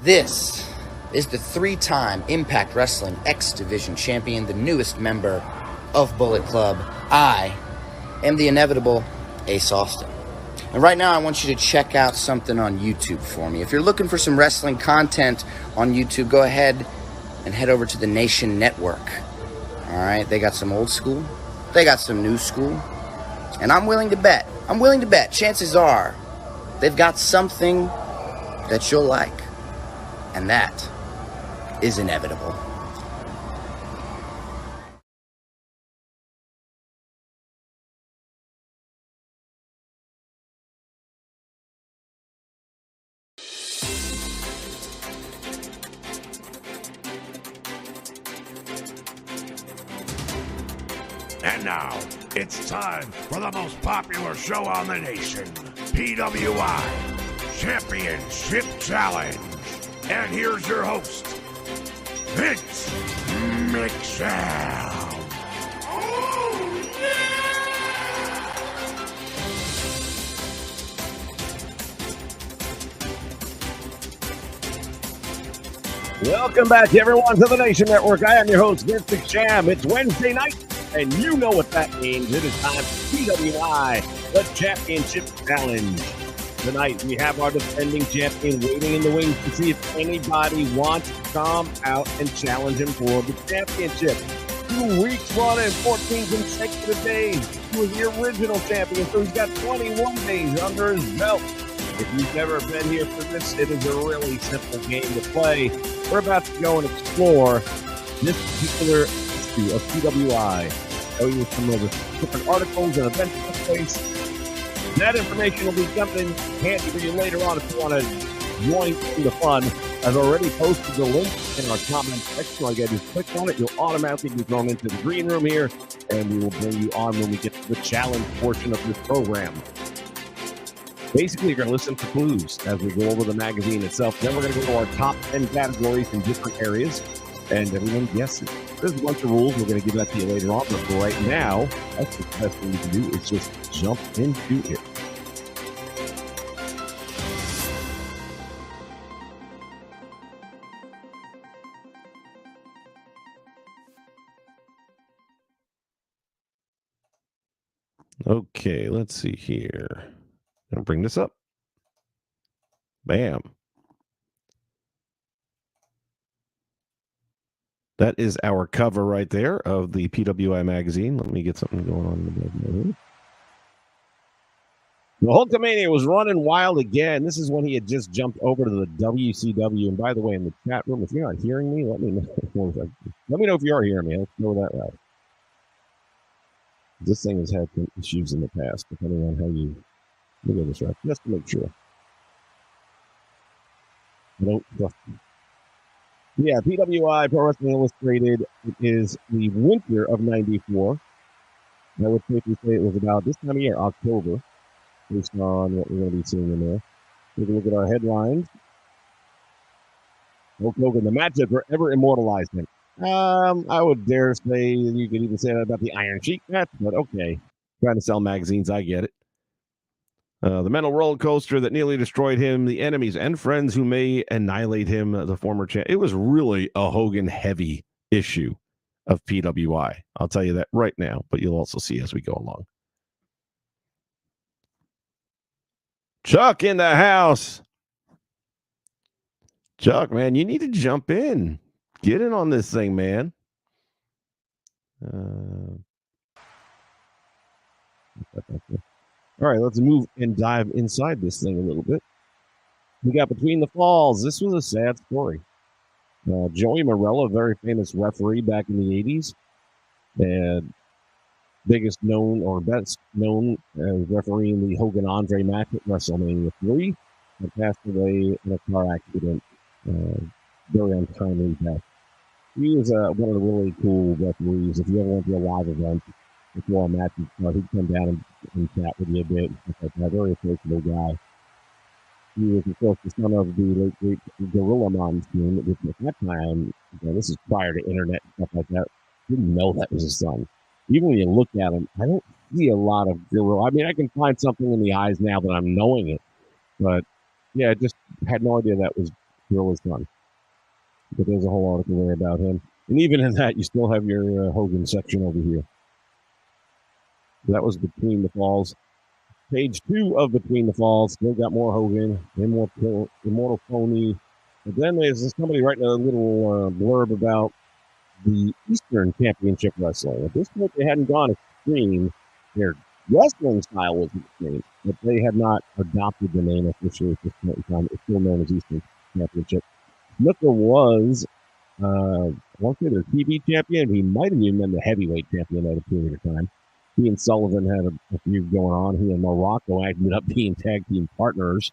This is the 3-time Impact Wrestling X Division champion, the newest member of Bullet Club. I am the inevitable Ace Austin. And right now I want you to check out something on YouTube for me. If you're looking for some wrestling content on YouTube, go ahead and head over to the Nation Network. All right, they got some old school, they got some new school, and I'm willing to bet, chances are they've got something that you'll like, and that is inevitable. And now, it's time for the most popular show on the nation, PWI Championship Challenge. And here's your host, Vince McShell. Welcome back, everyone, to the Nation Network. I am your host, Vince McShell. It's Wednesday night, and you know what that means. It is time for PWI, the Championship Challenge. Tonight, we have our defending champion waiting in the wings to see if anybody wants to come out and challenge him for the championship. 2 weeks running, 14 consecutive days. He was the original champion, so he's got 21 days under his belt. If you've never been here for this, it is a really simple game to play. We're about to go and explore this particular issue of PWI. Tell you some of the different articles and events that took place. That information will be coming in handy for you later on if you want to join in the fun. I've already posted the link in our comment section. All you got to do is click on it. You'll automatically be thrown into the green room here, and we will bring you on when we get to the challenge portion of this program. Basically, you're going to listen for clues as we go over the magazine itself. Then we're going to go to our top 10 categories in different areas, and everyone guesses. There's a bunch of rules. We're going to give that to you later on, but for right now, that's the best thing you can do is just jump into it. Okay, let's see here. I'll bring this up. Bam. That is our cover right there of the PWI magazine. Let me get something going on in the background here. The Hulkamania was running wild again. This is when he had just jumped over to the WCW. And by the way, in the chat room, if you're not hearing me, let me know. Let me know if you are hearing me. Let's go that route. This thing has had some issues in the past, depending on how you look at this route, just to make sure. I don't trust me. Yeah, PWI, Pro Wrestling Illustrated, it is the winter of 94. I would safely say it was about this time of year, October, based on what we're going to be seeing in there. Take a look at our headlines. Hulk Hogan, the matchup forever immortalized him. I would dare say you could even say that about the Iron Sheik match, but okay. Trying to sell magazines, I get it. The mental roller coaster that nearly destroyed him, the enemies and friends who may annihilate him, the former champ. It was really a Hogan-heavy issue of PWI. I'll tell you that right now, but you'll also see as we go along. Chuck in the house. Chuck, man, you need to jump in. Get in on this thing, man. All right, let's move and dive inside this thing a little bit. We got Between the Falls. This was a sad story. Joey Morello, very famous referee back in the 80s, and biggest known or best known as refereeing the Hogan Andre match at WrestleMania 3, and passed away in a car accident. Very untimely death. He was one of the really cool referees. If you ever went to a live event before a match, he'd come down and chat with you a bit. Like that. Very approachable guy. He was, of course, the son of the late great Gorilla Monsoon, which at that time, this is prior to internet and stuff like that. Didn't know that was his son. Even when you look at him, I don't see a lot of Gorilla. I mean, I can find something in the eyes now that I'm knowing it, but yeah, I just had no idea that was Thrill is fun. But there's a whole article there about him. And even in that, you still have your Hogan section over here. That was Between the Falls. Page 2 of Between the Falls. Still got more Hogan, Immortal Pony. But then there's somebody writing a little blurb about the Eastern Championship Wrestling. At this point, they hadn't gone extreme. Their wrestling style was extreme, but they had not adopted the name officially at this point in time. It's still known as Eastern Championship. Snooker was, I won't say their TV champion, but he might have even been the heavyweight champion at a period of time. He and Sullivan had a feud going on. He and Morocco ended up being tag team partners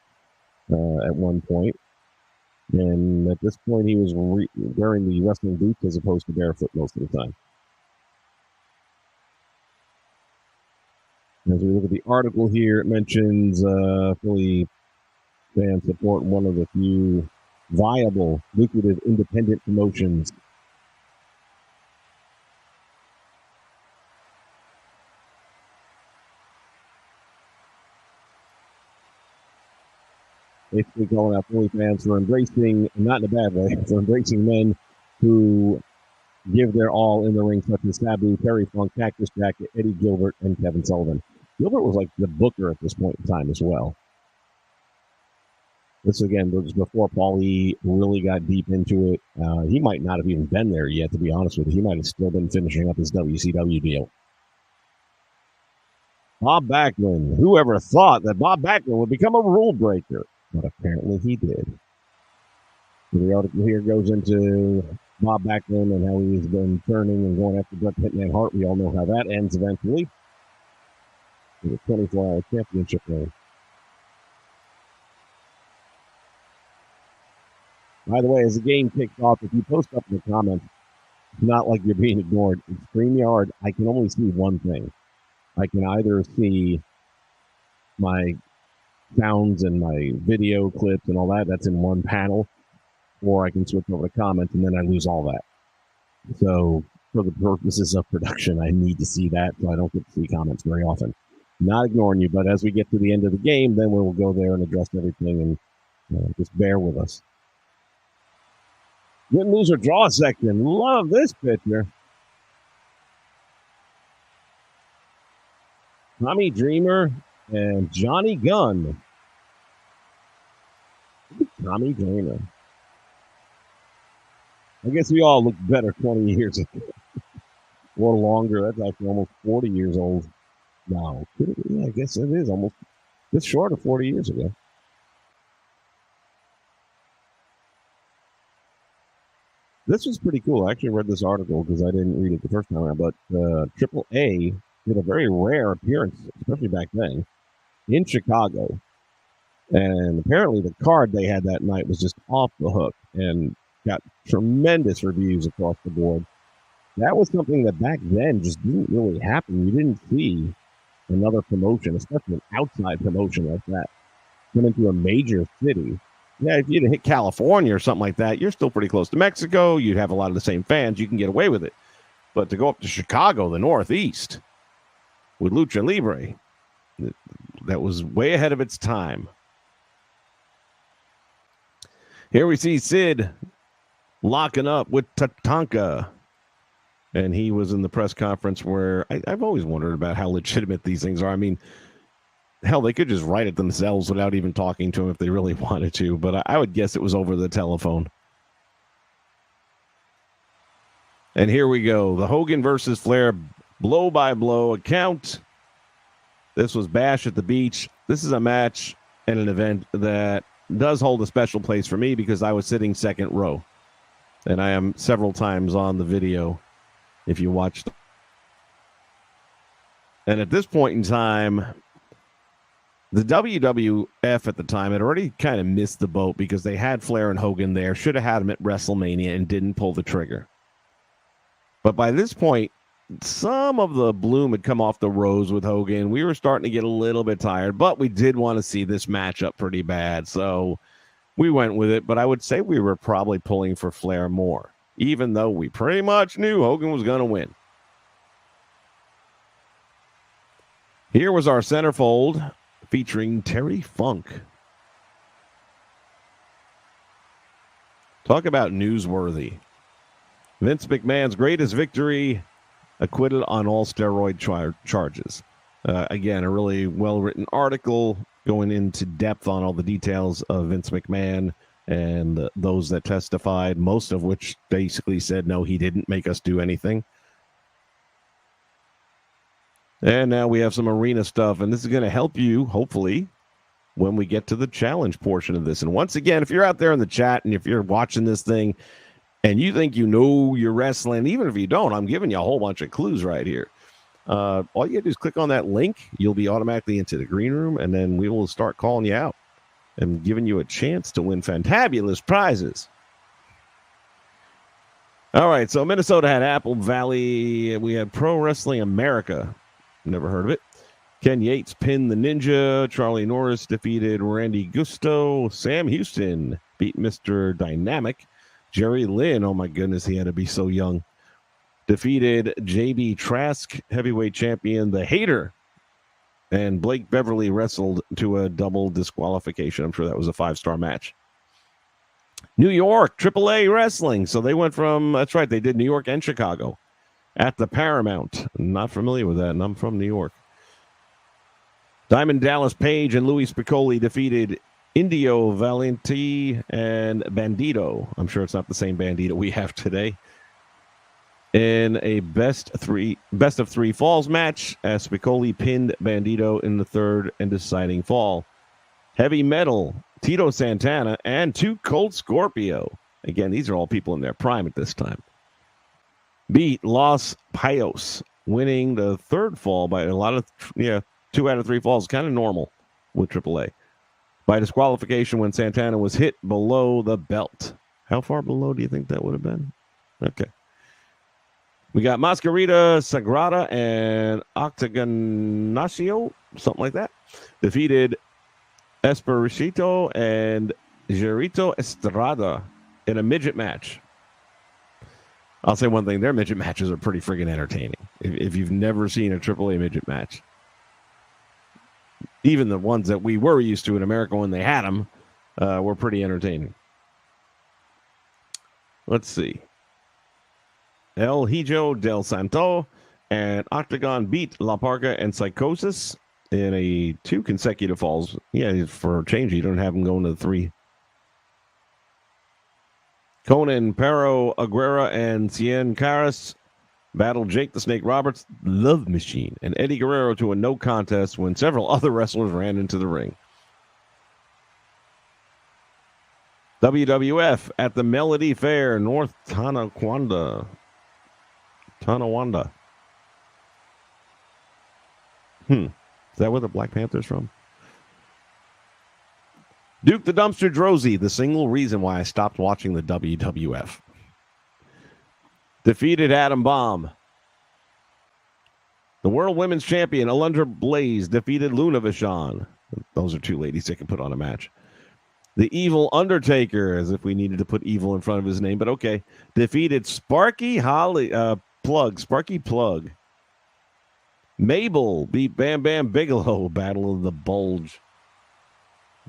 at one point. And at this point, he was wearing the wrestling boots as opposed to barefoot most of the time. As we look at the article here, it mentions Philly fan support one of the few viable, lucrative, independent promotions. Basically calling out Philly fans for embracing, not in a bad way, for embracing men who give their all in the ring, such as Sabu, Terry Funk, Cactus Jack, Eddie Gilbert, and Kevin Sullivan. Gilbert was like the booker at this point in time as well. This, again, was before Paulie really got deep into it. He might not have even been there yet, to be honest with you. He might have still been finishing up his WCW deal. Bob Backlund. Whoever thought that Bob Backlund would become a rule breaker? But apparently he did. So the article here goes into Bob Backlund and how he's been turning and going after Bret Hitman Hart. We all know how that ends eventually. With a 24-hour championship reign. By the way, as the game kicks off, if you post up in the comments, it's not like you're being ignored. In StreamYard, I can only see one thing. I can either see my sounds and my video clips and all that. That's in one panel. Or I can switch over to comments, and then I lose all that. So for the purposes of production, I need to see that, so I don't get to see comments very often. Not ignoring you, but as we get to the end of the game, then we'll go there and address everything, and just bear with us. Win, lose, or draw section. Love this picture. Tommy Dreamer and Johnny Gunn. Tommy Dreamer. I guess we all look better 20 years ago. Or longer. That's actually almost 40 years old now. Yeah, I guess it is almost just short of 40 years ago. This was pretty cool. I actually read this article because I didn't read it the first time around, but Triple A did a very rare appearance, especially back then, in Chicago. And apparently the card they had that night was just off the hook and got tremendous reviews across the board. That was something that back then just didn't really happen. You didn't see another promotion, especially an outside promotion like that, come into a major city. Yeah, if you'd hit California or something like that, you're still pretty close to Mexico. You'd have a lot of the same fans. You can get away with it. But to go up to Chicago, the Northeast, with Lucha Libre, that was way ahead of its time. Here we see Sid locking up with Tatanka. And he was in the press conference where I've always wondered about how legitimate these things are. I mean, hell, they could just write it themselves without even talking to him if they really wanted to. But I would guess it was over the telephone. And here we go. The Hogan versus Flair blow-by-blow account. This was Bash at the Beach. This is a match and an event that does hold a special place for me because I was sitting second row. And I am several times on the video if you watched. And at this point in time, the WWF at the time had already kind of missed the boat because they had Flair and Hogan there, should have had him at WrestleMania and didn't pull the trigger. But by this point, some of the bloom had come off the rose with Hogan. We were starting to get a little bit tired, but we did want to see this matchup pretty bad. So we went with it, but I would say we were probably pulling for Flair more, even though we pretty much knew Hogan was going to win. Here was our centerfold featuring Terry Funk. Talk about newsworthy. Vince McMahon's greatest victory, acquitted on all steroid charges. Again, a really well-written article going into depth on all the details of Vince McMahon and those that testified, most of which basically said, no, he didn't make us do anything. And now we have some arena stuff, and this is going to help you, hopefully, when we get to the challenge portion of this. And once again, if you're out there in the chat and if you're watching this thing and you think you know you're wrestling, even if you don't, I'm giving you a whole bunch of clues right here. All you gotta do is click on that link. You'll be automatically into the green room, and then we will start calling you out and giving you a chance to win fantabulous prizes. All right, so Minnesota had Apple Valley. We had Pro Wrestling America. Never heard of it. Ken Yates pinned the Ninja. Charlie Norris defeated Randy Gusto. Sam Houston beat Mr. Dynamic. Jerry Lynn, oh my goodness, he had to be so young, defeated J.B. Trask, heavyweight champion, the Hater. And Blake Beverly wrestled to a double disqualification. I'm sure that was a 5-star match. New York, AAA Wrestling. So they went from, that's right, they did New York and Chicago at the Paramount. Not familiar with that, and I'm from New York. Diamond Dallas Page and Louis Piccoli defeated Indio Valenti and Bandito. I'm sure it's not the same Bandito we have today. In a best of three falls match, as Piccoli pinned Bandito in the third and deciding fall. Heavy Metal, Tito Santana, and 2 Cold Scorpio. Again, these are all people in their prime at this time. Beat Los Payos, winning the third fall by a lot of, 2 out of 3 falls, kind of normal with AAA. By disqualification when Santana was hit below the belt. How far below do you think that would have been? Okay. We got Mascarita, Sagrada, and Octagonacio, something like that. Defeated Espericito and Gerito Estrada in a midget match. I'll say one thing, their midget matches are pretty friggin' entertaining. If you've never seen a AAA midget match. Even the ones that we were used to in America when they had them were pretty entertaining. Let's see. El Hijo del Santo and Octagon beat La Parca and Psychosis in 2 consecutive falls. Yeah, for a change, you don't have them going to the 3. Conan, Perro, Aguera, and Cien Caras battled Jake the Snake Roberts, Love Machine, and Eddie Guerrero to a no contest when several other wrestlers ran into the ring. WWF at the Melody Fair, North Tonawanda. Is that where the Black Panther's from? Duke the Dumpster Drozy, the single reason why I stopped watching the WWF. Defeated Adam Bomb. The World Women's Champion, Alundra Blaze, defeated Luna Vachon. Those are 2 ladies that can put on a match. The Evil Undertaker, as if we needed to put evil in front of his name, but okay. Defeated Sparky Plug. Mabel beat Bam Bam Bigelow, Battle of the Bulge.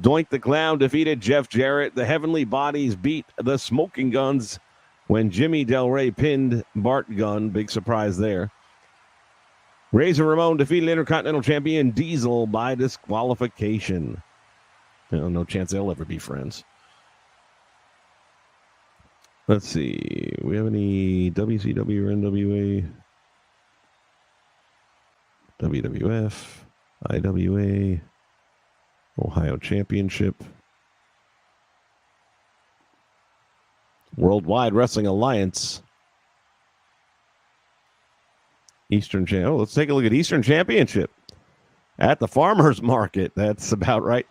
Doink the Clown defeated Jeff Jarrett. The Heavenly Bodies beat the Smoking Guns when Jimmy Del Rey pinned Bart Gunn. Big surprise there. Razor Ramon defeated Intercontinental Champion Diesel by disqualification. No chance they'll ever be friends. Let's see. We have any WCW or NWA? WWF, IWA, Ohio Championship, Worldwide Wrestling Alliance, Eastern Championship. Oh, let's take a look at Eastern Championship at the Farmers Market. That's about right.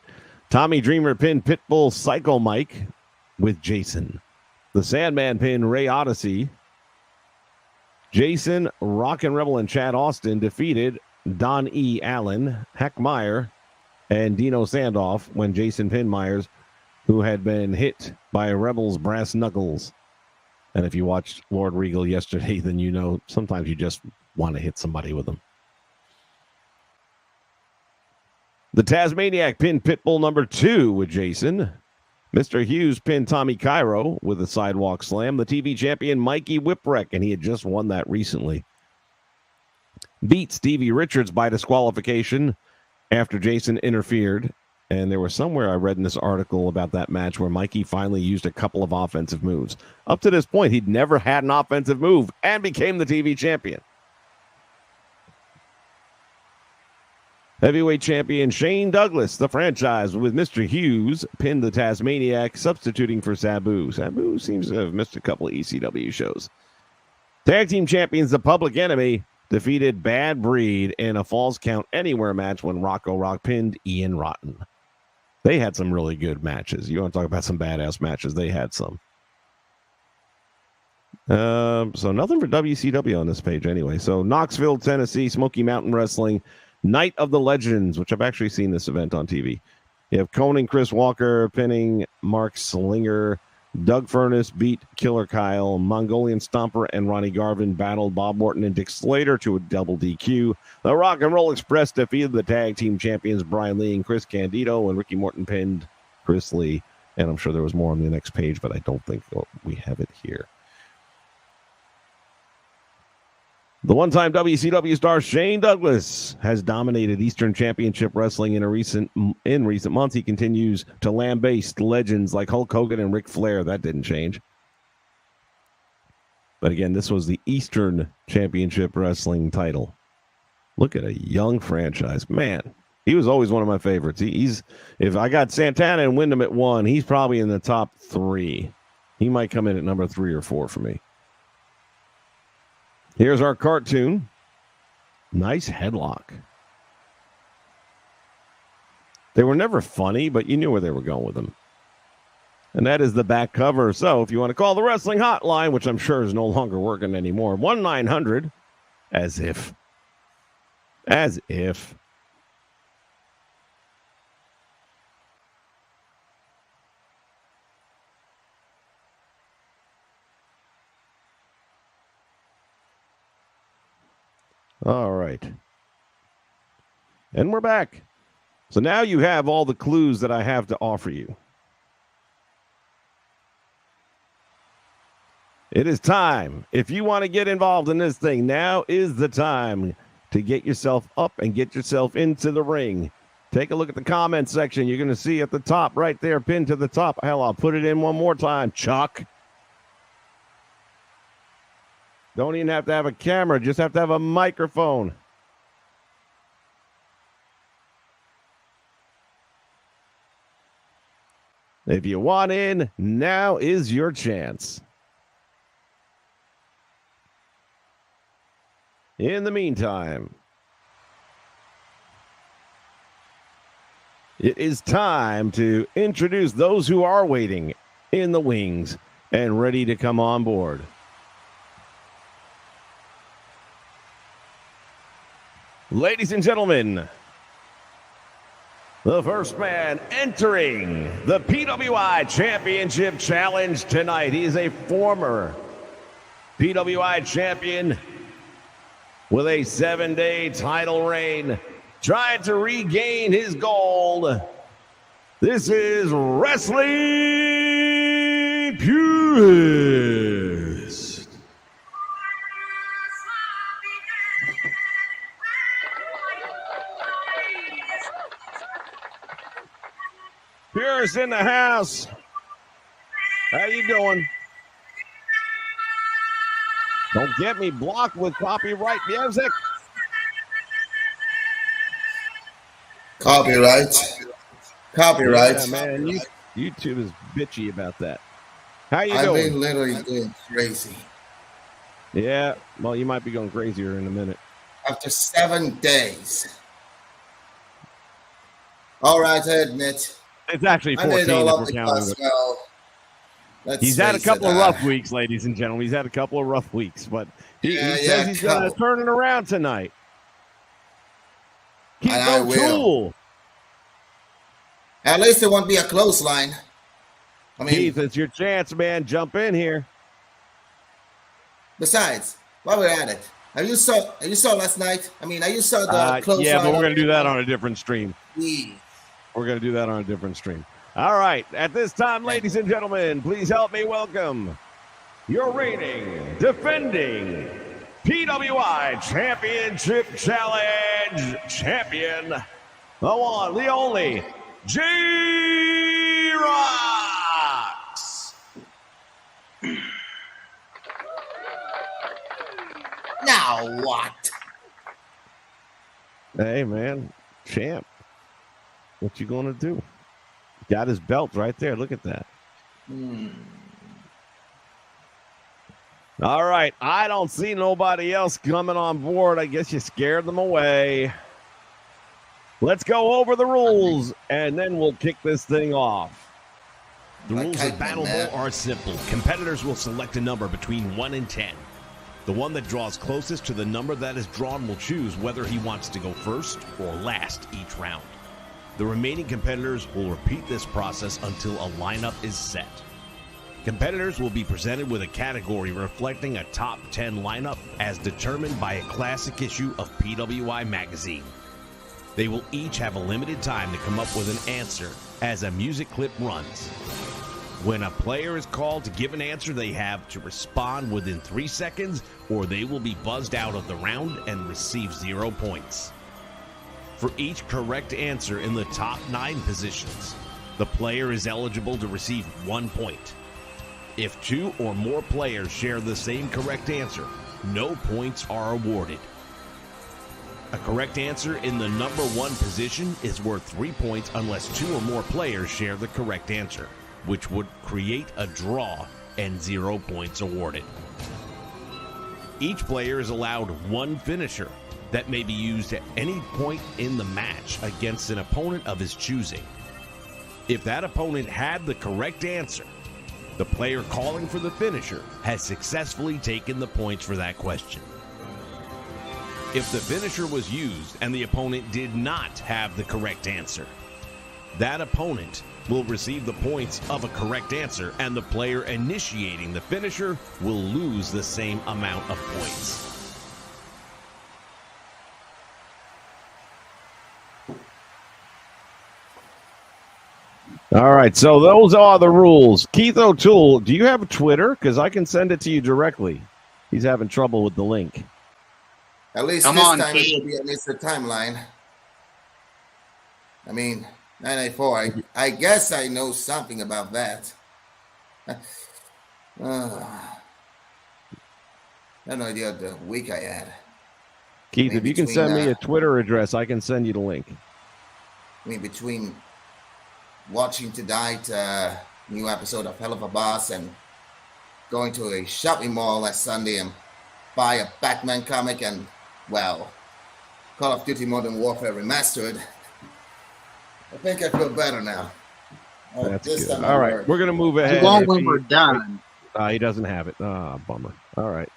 Tommy Dreamer pinned Pitbull Psycho Mike with Jason. The Sandman pinned Ray Odyssey. Jason, Rockin' Rebel, and Chad Austin defeated Don E. Allen, Hack Meyer, and Dino Sandoff when Jason pinned Myers, who had been hit by Rebel's brass knuckles. And if you watched Lord Regal yesterday, then you know sometimes you just want to hit somebody with them. The Tasmaniac pinned Pitbull number 2 with Jason. Mr. Hughes pinned Tommy Cairo with a sidewalk slam. The TV champion Mikey Whipwreck, and he had just won that recently, beat Stevie Richards by disqualification after Jason interfered. And there was somewhere I read in this article about that match where Mikey finally used a couple of offensive moves. Up to this point, he'd never had an offensive move and became the TV champion. Heavyweight champion Shane Douglas, the franchise with Mr. Hughes, pinned the Tasmaniac, substituting for Sabu. Sabu seems to have missed a couple of ECW shows. Tag team champions The Public Enemy defeated Bad Breed in a Falls Count Anywhere match when Rocco Rock pinned Ian Rotten. They had some really good matches. You want to talk about some badass matches? They had some. So nothing for WCW on this page anyway. So Knoxville, Tennessee, Smoky Mountain Wrestling, Night of the Legends, which I've actually seen this event on TV. You have Conan Chris Walker pinning Mark Slinger. Doug Furness beat Killer Kyle. Mongolian Stomper and Ronnie Garvin battled Bob Morton and Dick Slater to a double DQ. The Rock and Roll Express defeated the tag team champions Brian Lee and Chris Candido, and Ricky Morton pinned Chris Lee. And I'm sure there was more on the next page, but I don't think we have it here. The one-time WCW star Shane Douglas has dominated Eastern Championship Wrestling in recent months. He continues to lambaste legends like Hulk Hogan and Ric Flair. That didn't change. But again, this was the Eastern Championship Wrestling title. Look at a young franchise. Man, he was always one of my favorites. He's if I got Santana and Wyndham at 1, he's probably in the top 3. He might come in at number 3 or 4 for me. Here's our cartoon. Nice headlock. They were never funny, but you knew where they were going with them. And that is the back cover. So if you want to call the wrestling hotline, which I'm sure is no longer working anymore, 1-900, as if. All right. And we're back. So now you have all the clues that I have to offer you. It is time. If you want to get involved in this thing, now is the time to get yourself up and get yourself into the ring. Take a look at the comment section. You're going to see at the top right there, pinned to the top. Hell, I'll put it in one more time, Chuck. Don't even have to have a camera. Just have to have a microphone. If you want in, now is your chance. In the meantime, it is time to introduce those who are waiting in the wings and ready to come on board. Ladies and gentlemen, the first man entering the PWI Championship Challenge tonight. He is a former PWI champion with a 7-day title reign, trying to regain his gold. This is Wrestling Purist. Purist in the house. How you doing? Don't get me blocked with copyright music. Copyright. Yeah, man. YouTube is bitchy about that. How you doing? I've been literally going crazy. Yeah, well, you might be going crazier in a minute. After 7 days. All right, I admit. It's actually 14 if we're counting. He's had a couple of rough weeks, ladies and gentlemen. He's had a couple of rough weeks, but he says he's going to turn it around tonight. He's no tool. At least it won't be a clothesline. I mean, Keith, it's your chance, man. Jump in here. Besides, while we're at it, you saw last night? I mean, you saw the clothesline. Yeah, but we're going to do that on a different stream. Please. We're going to do that on a different stream. All right. At this time, ladies and gentlemen, please help me welcome your reigning, defending PWI Championship Challenge champion, the one, the only, J-Rocks. Now what? Hey, man, champ. What you gonna do? Got his belt right there. Look at that. All right. I don't see nobody else coming on board. I guess you scared them away. Let's go over the rules, and then we'll kick this thing off. The rules of Battle Bowl are simple. Competitors will select a number between 1 and 10. The one that draws closest to the number that is drawn will choose whether he wants to go first or last each round. The remaining competitors will repeat this process until a lineup is set. Competitors will be presented with a category reflecting a top 10 lineup as determined by a classic issue of PWI magazine. They will each have a limited time to come up with an answer as a music clip runs. When a player is called to give an answer, they have to respond within 3 seconds or they will be buzzed out of the round and receive 0 points. For each correct answer in the top 9 positions, the player is eligible to receive 1 point. If 2 or more players share the same correct answer, no points are awarded. A correct answer in the number 1 position is worth 3 points unless 2 or more players share the correct answer, which would create a draw and 0 points awarded. Each player is allowed 1 finisher that may be used at any point in the match against an opponent of his choosing. If that opponent had the correct answer, the player calling for the finisher has successfully taken the points for that question. If the finisher was used and the opponent did not have the correct answer, that opponent will receive the points of a correct answer and the player initiating the finisher will lose the same amount of points. All right, so those are the rules. Keith O'Toole, do you have a Twitter? Because I can send it to you directly. He's having trouble with the link. At least Come this on, time Keith. it will be at least a timeline. I mean, 994. I guess I know something about that. I have no idea the week I had. Keith, I mean, if you can between, send me a Twitter address, I can send you the link. I mean, between watching tonight new episode of Hell of a Boss and going to a shopping mall last Sunday and buy a Batman comic and, well, Call of Duty Modern Warfare Remastered, I think I feel better now. That's This good. time All I right, work. we're going to move ahead. You won't If when he- we're done. He doesn't have it. Ah, bummer. All right.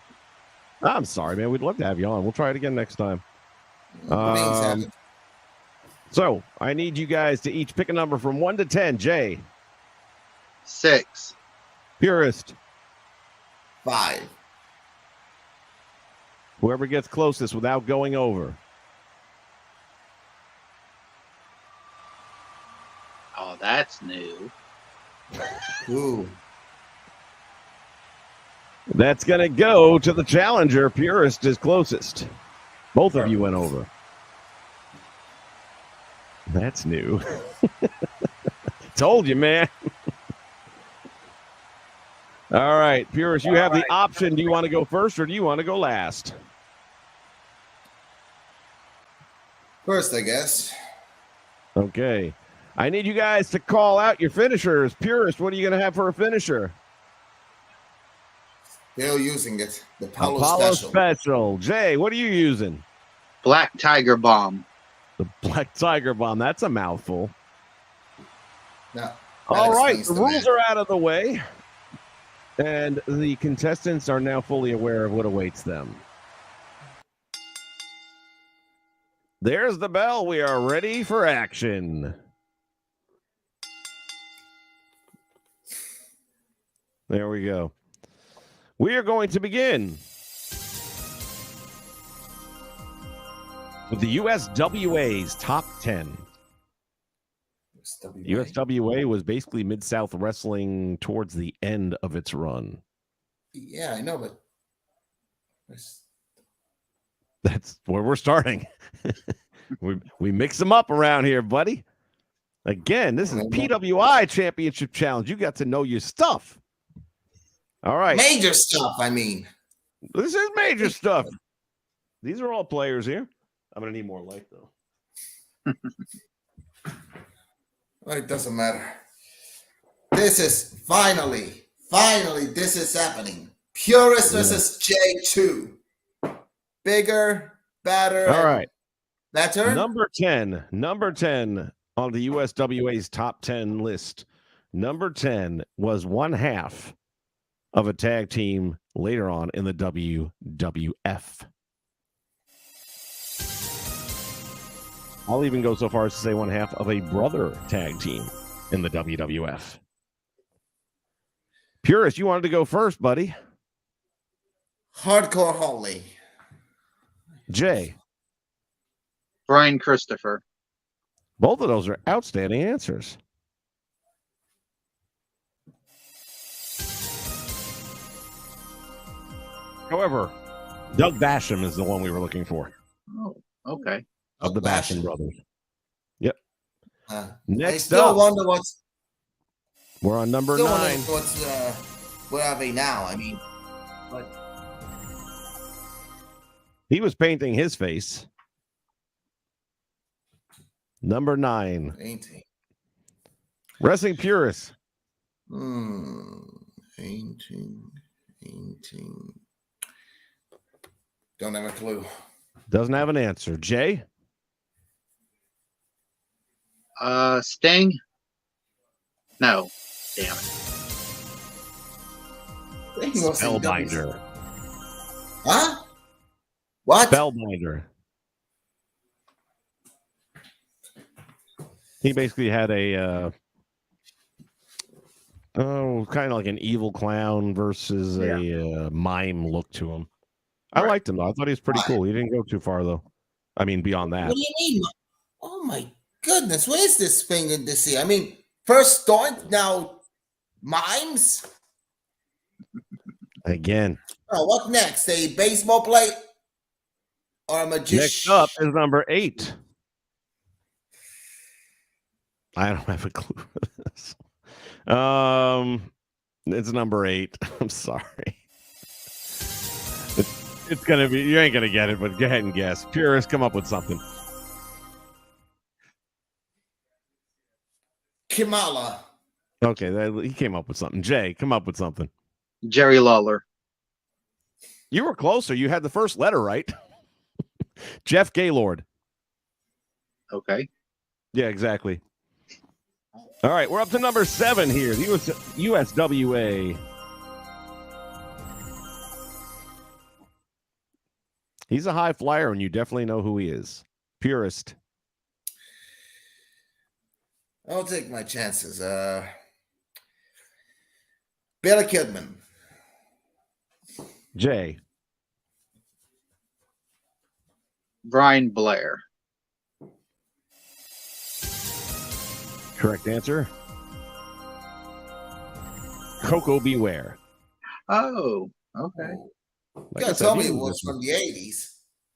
I'm sorry, man. We'd love to have you on. We'll try it again next time. Things happen. So I need you guys to each pick a number from 1 to 10. Jay, 6. Purist, 5. whoever gets closest without going over. Oh, that's new. Ooh. That's going to go to the challenger. Purist is closest. Both of you went over. That's new. Told you, man. All right, Purist, you have the option. Do you want to go first or do you want to go last? First, I guess. Okay. I need you guys to call out your finishers. Purist, what are you going to have for a finisher? Still using it. The Apollo Apollo Special. Special. Jay, what are you using? Black Tiger Bomb. The Black Tiger Bomb. That's a mouthful. No, that All right, explains the the rules man. are out of the way, and the contestants are now fully aware of what awaits them. There's the bell. We are ready for action. There we go. We are going to begin with the USWA's top 10. USWA was basically Mid-South Wrestling towards the end of its run. Yeah, I know, but that's where we're starting. we mix them up around here, buddy. Again, this is PWI Championship Challenge. You got to know your stuff. All right. Major stuff, I mean. This is major stuff. These are all players here. I'm going to need more light, though. Well, it doesn't matter. This is finally, this is happening. Purist versus J2. Bigger, better. All right. Better. Number 10 on the USWA's top 10 list. Number 10 was one half of a tag team later on in the WWF. I'll even go so far as to say one half of a brother tag team in the WWF. Purist, you wanted to go first, buddy. Hardcore Holly. Jay. Brian Christopher. Both of those are outstanding answers. However, Doug Basham is the one we were looking for. Oh, okay. Of the Basham brothers. Yep. Next I still up, wonder what's. we're on number 9. Where are they now? I mean, what? He was painting his face. Number 9. Painting. Wrestling purists. Painting. Don't have a clue. Doesn't have an answer. Jay? Sting? No. Damn it. Spellbinder. Huh? What? Spellbinder. He basically had a kind of like an evil clown versus a mime look to him. I liked him though. I thought he was pretty cool. He didn't go too far though. I mean, beyond that. What do you mean? Oh my goodness, what is this thing in this here? I mean, first Storm, now mimes. Again. Oh, what next? A baseball plate or a magician? Next up is number 8. I don't have a clue for this. It's number 8. I'm sorry. It's gonna be, you ain't gonna get it, but go ahead and guess. Purist, come up with something. Kamala. Okay, he came up with something. Jay, come up with something. Jerry Lawler. You were closer. You had the first letter right. Jeff Gaylord. Okay. Yeah, exactly. All right, we're up to number 7 here. The USWA. He's a high flyer, and you definitely know who he is. Purist. I'll take my chances. Billy Kidman. Jay. Brian Blair. Correct answer. Coco Beware. Oh, okay. You gotta tell me it was from the 80s.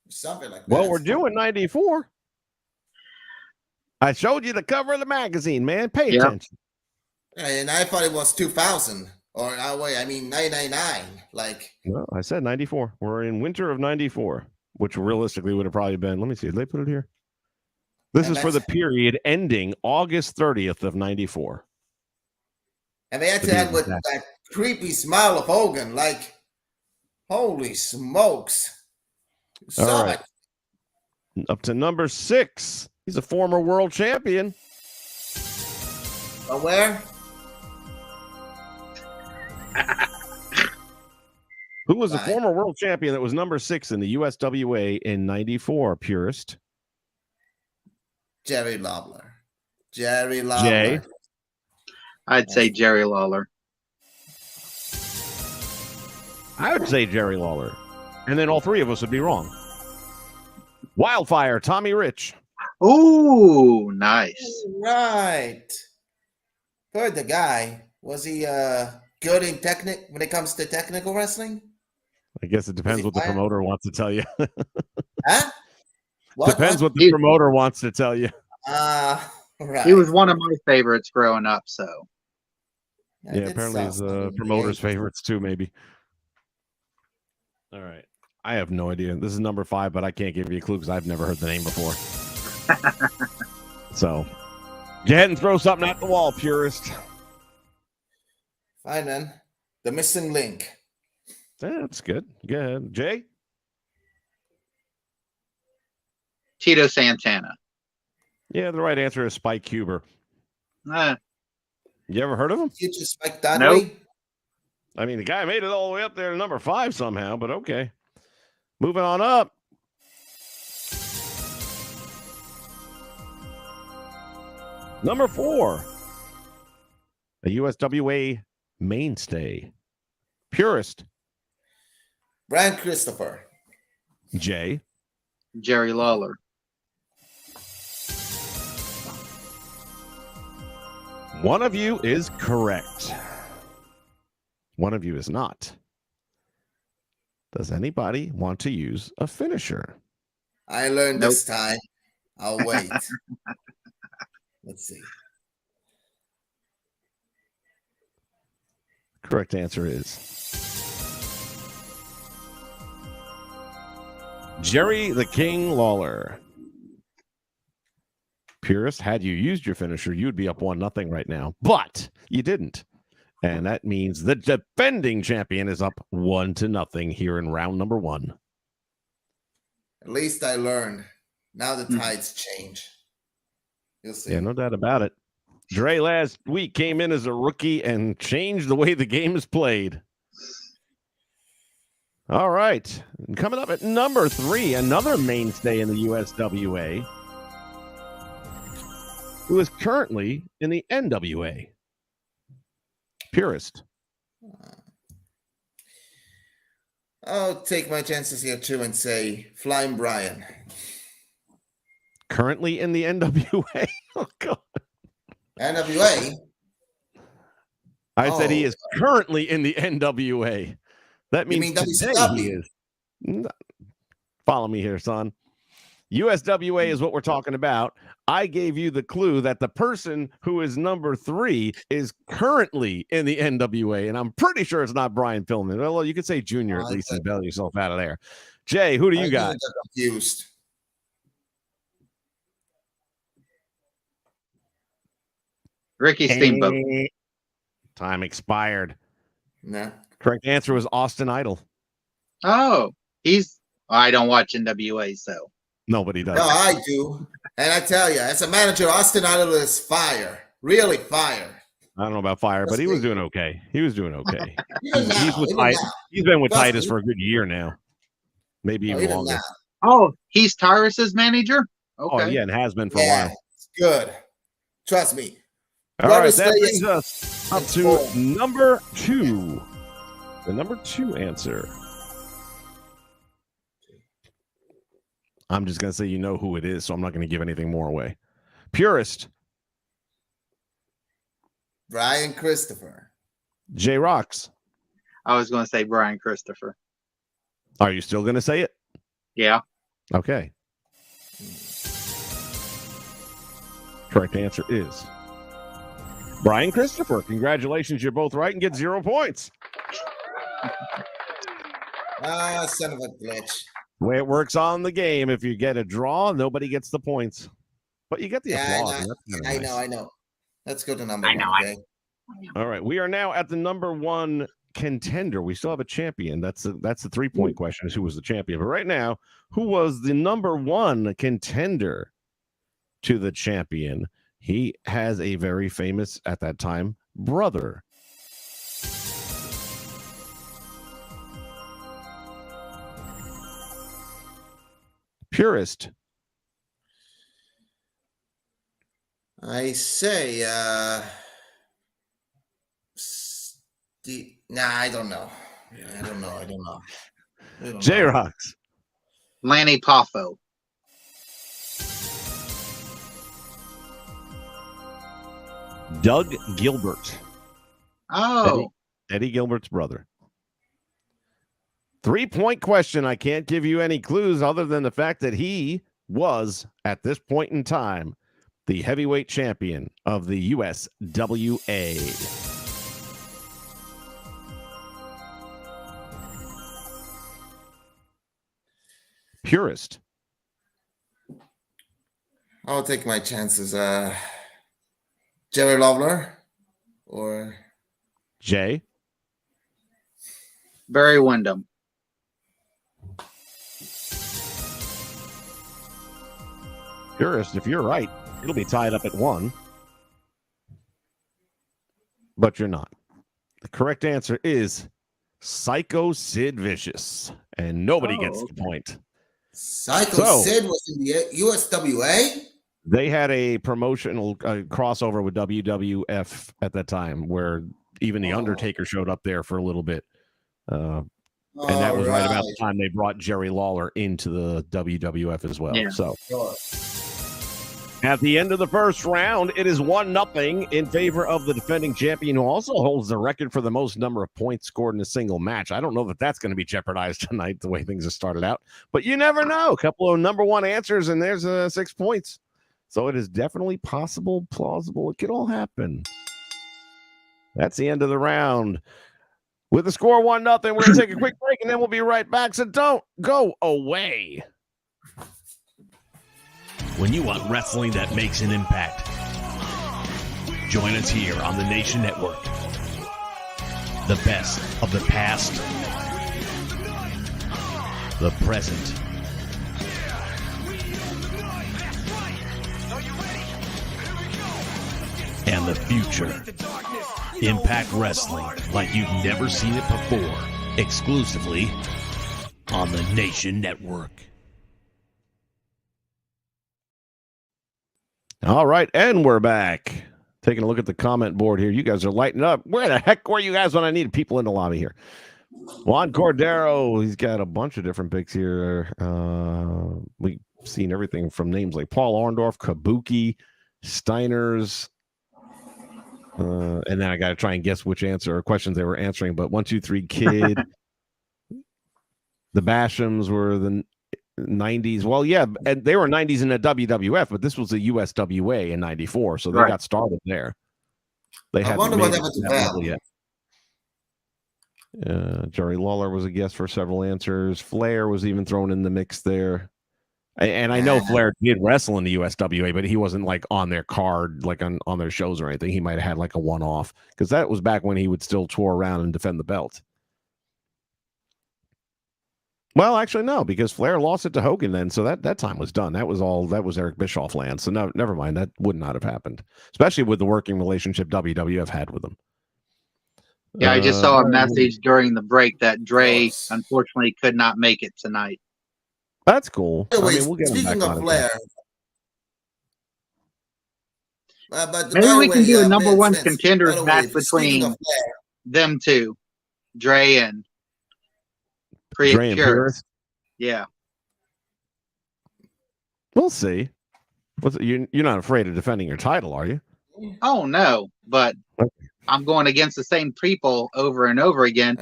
Something like that. Well, we're doing 94. I showed you the cover of the magazine, man. Pay attention. And I thought it was 2000. Or, wait, I mean 999. Like. No, I said 94. We're in winter of 94, which realistically would have probably been, let me see, did they put it here? This is for the period ending August 30th of 94. And they had to end with that creepy smile of Hogan. Like, holy smokes. All right. Up to number 6. He's a former world champion. Where? Who was a former world champion that was number 6 in the USWA in 94, Purist? Jerry Lawler. Jerry Lawler. Jay? I'd say Jerry Lawler. I would say Jerry Lawler. And then all 3 of us would be wrong. Wildfire, Tommy Rich. Oh, nice. Right. Heard the guy. Was he good in when it comes to technical wrestling? I guess it depends what the promoter wants to tell you. Huh? Depends what the promoter wants to tell you. Right. He was one of my favorites growing up, so. Yeah, apparently he's promoter's favorites too, maybe. All right. I have no idea. This is number 5, but I can't give you a clue because I've never heard the name before. So, go ahead and throw something at the wall, purist. Fine, then. The missing link. Yeah, that's good. Go ahead. Jay? Tito Santana. Yeah, the right answer is Spike Huber. You ever heard of him? Future Spike Dudley? Nope. I mean, the guy made it all the way up there to number 5 somehow, but okay. Moving on up. Number 4. A USWA mainstay. Purist. Brian Christopher. Jay. Jerry Lawler. One of you is correct. One of you is not. Does anybody want to use a finisher? I learned this time. I'll wait. Let's see. Correct answer is Jerry the King Lawler. Purist, had you used your finisher, you'd be up 1-0 right now, but you didn't. And that means the defending champion is up 1-0 here in round number 1. At least I learned. Now the tides change. You'll see. Yeah, no doubt about it. Dre last week came in as a rookie and changed the way the game is played. All right. And coming up at number 3, another mainstay in the USWA, who is currently in the NWA. Purist. I'll take my chances here too and say Flying Brian. Currently in the NWA? Oh, God. NWA? I said he is currently in the NWA. That means today he is. Follow me here, son. USWA is what we're talking about. I gave you the clue that the person who is number 3 is currently in the NWA, and I'm pretty sure it's not Brian Pillman. Well, you could say Junior at least and bail yourself out of there. Jay, who do you got? Confused. Ricky Steamboat. Time expired. No. Correct answer was Austin Idol. Oh, I don't watch NWA, so. Nobody does. No, I do. And I tell you, as a manager, Austin Idol is fire. Really fire. I don't know about fire, but he was doing okay. He was doing okay. He's been with Titus for a good year now. Maybe even longer. Oh, he's Tyrus's manager? Okay. Oh, yeah, and has been for a while. It's good. Trust me. All right, that brings us up to number 2. The number 2 answer. I'm just going to say you know who it is, so I'm not going to give anything more away. Purist. Brian Christopher. J Rocks. I was going to say Brian Christopher. Are you still going to say it? Yeah. Okay. Correct answer is Brian Christopher. Congratulations, you're both right and get 0 points. Son of a glitch. The way it works on the game, if you get a draw, nobody gets the points. But you get the applause. I know. Let's go to number 1. Okay? All right. We are now at the number 1 contender. We still have a champion. That's the 3-point question is who was the champion. But right now, who was the number 1 contender to the champion? He has a very famous, at that time, brother. Purist. I say, I don't know. I don't know. J-Rocks. Lanny Poffo. Doug Gilbert. Oh. Eddie Gilbert's brother. 3-point question. I can't give you any clues other than the fact that he was, at this point in time, the heavyweight champion of the USWA. Purist. I'll take my chances. Jerry Lawler or Jay. Barry Windham. Purist, if you're right, it'll be tied up at 1. But you're not. The correct answer is Psycho Sid Vicious. And nobody gets the point. Psycho Sid was in the USWA? They had a promotional crossover with WWF at that time where even The Undertaker showed up there for a little bit. And that was right about the time they brought Jerry Lawler into the WWF as well. Yeah. So at the end of the first round, it is 1-0 in favor of the defending champion, who also holds the record for the most number of points scored in a single match. I don't know that that's going to be jeopardized tonight, the way things have started out. But you never know. A couple of number 1 answers, and there's 6 points. So it is definitely possible, plausible. It could all happen. That's the end of the round. With the score 1-0, we're going to take a quick break, and then we'll be right back. So don't go away. When you want wrestling that makes an impact, join us here on the Nation Network. The best of the past, the present, and the future. Impact Wrestling like you've never seen it before, exclusively on the Nation Network. All right, and we're back. Taking a look at the comment board here. You guys are lighting up. Where the heck were you guys when I needed people in the lobby here? Juan Cordero, he's got a bunch of different picks here. We've seen everything from names like Paul Orndorff, Kabuki, Steiners, and then I got to try and guess which answer or questions they were answering. But 1, 2, 3 Kid, the Bashams were the 90s. Well, yeah, and they were 90s in the WWF, but this was the USWA in 94, so they got started there. They I wonder what happened to that. Jerry Lawler was a guest for several answers. Flair was even thrown in the mix there. And I know Flair did wrestle in the USWA, but he wasn't like on their card, like on their shows or anything. He might have had like a one-off, because that was back when he would still tour around and defend the belt. Well, actually, no, because Flair lost it to Hogan then, so that time was done. That was Eric Bischoff land. So no, never mind. That would not have happened, especially with the working relationship WWF had with them. Yeah, I just saw a message during the break that Dre unfortunately could not make it tonight. That's cool. Anyway, we'll get speaking of Flair, maybe we can do a number one contenders match between them two, Dre and Purist. Yeah, we'll see. You're not afraid of defending your title, are you? Oh no, but I'm going against the same people over and over again.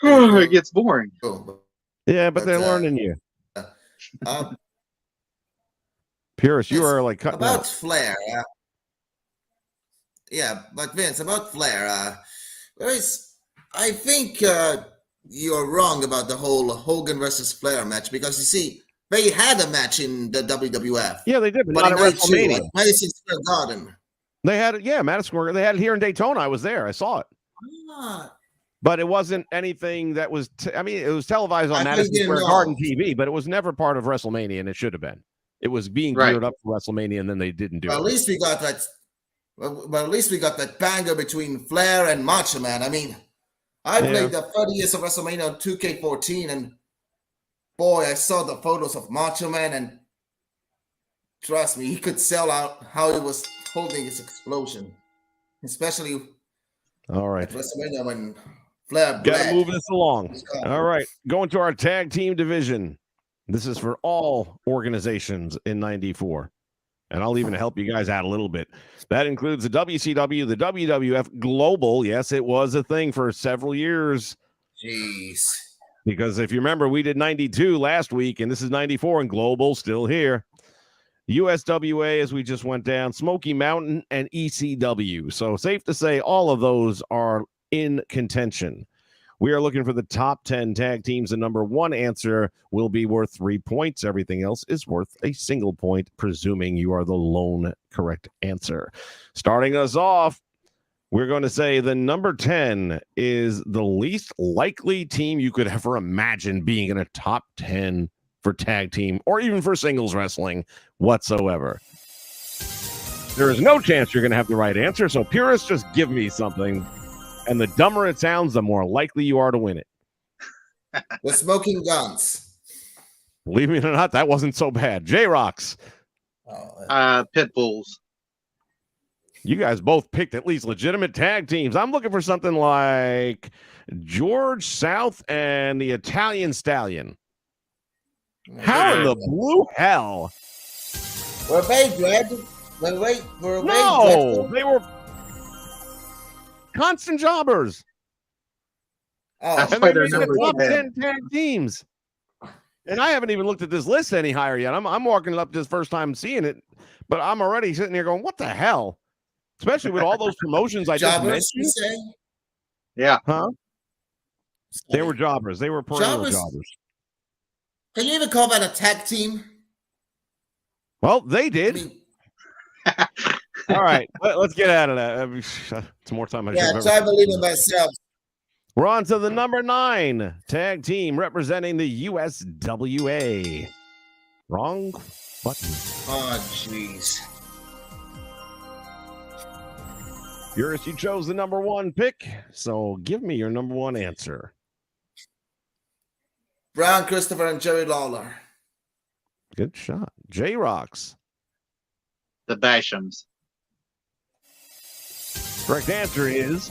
It gets boring. Yeah, but they're learning you. Purist, you are like cutting about out. Flair. Yeah, but Vince, about Flair, I think you're wrong about the whole Hogan versus Flair match, because you see, they had a match in the WWF. Yeah, they did, but not at WrestleMania. Madison Square Garden. They had it, yeah, Madison Square. They had it here in Daytona. I was there. I saw it. But it wasn't anything that was, it was televised on Madison Square Garden TV, but it was never part of WrestleMania, and it should have been. It was being geared up for WrestleMania, and then they didn't do it. At least we got that. Well, at least we got that banger between Flair and Macho Man. I mean, I played the 30 years of WrestleMania on 2K14, and boy, I saw the photos of Macho Man, and trust me, he could sell out how he was holding his explosion, especially all right at WrestleMania when Flair got to move this along. All right, going to our tag team division. This is for all organizations in 94. And I'll even help you guys out a little bit. That includes the WCW, the WWF, Global. Yes, it was a thing for several years. Jeez. Because if you remember, we did 92 last week, and this is 94, and Global still here. USWA, as we just went down, Smoky Mountain, and ECW. So safe to say all of those are in contention. We are looking for the top 10 tag teams. The number one answer will be worth 3 points. Everything else is worth a single point, presuming you are the lone correct answer. Starting us off, we're going to say the number 10 is the least likely team you could ever imagine being in a top 10 for tag team or even for singles wrestling whatsoever. There is no chance you're going to have the right answer, so purists, just give me something. And the dumber it sounds, the more likely you are to win it. The Smoking Guns. Believe me or not, that wasn't so bad. J-Rocks. Pitbulls. You guys both picked at least legitimate tag teams. I'm looking for something like George South and the Italian Stallion. How in the blue hell? Were they good? No, they were constant jobbers. Oh, That's And why they they're made the number top 10. 10 tag teams. And I haven't even looked at this list any higher yet. I'm walking up this first time seeing it, but I'm already sitting here going, what the hell? Especially with all those promotions I just jobbers, you mentioned. say? Yeah. Huh? They were jobbers. They were perennial jobbers. Can you even call that a tag team? Well, they did. I mean, All right, let's get out of that. It's more time. yeah, try believing myself. We're on to the number 9 tag team representing the USWA. Wrong button. Oh, jeez. Yours, you chose the number 1 pick, so give me your number 1 answer. Brian Christopher and Jerry Lawler. Good shot. J-Rocks. The Bashams. Correct answer is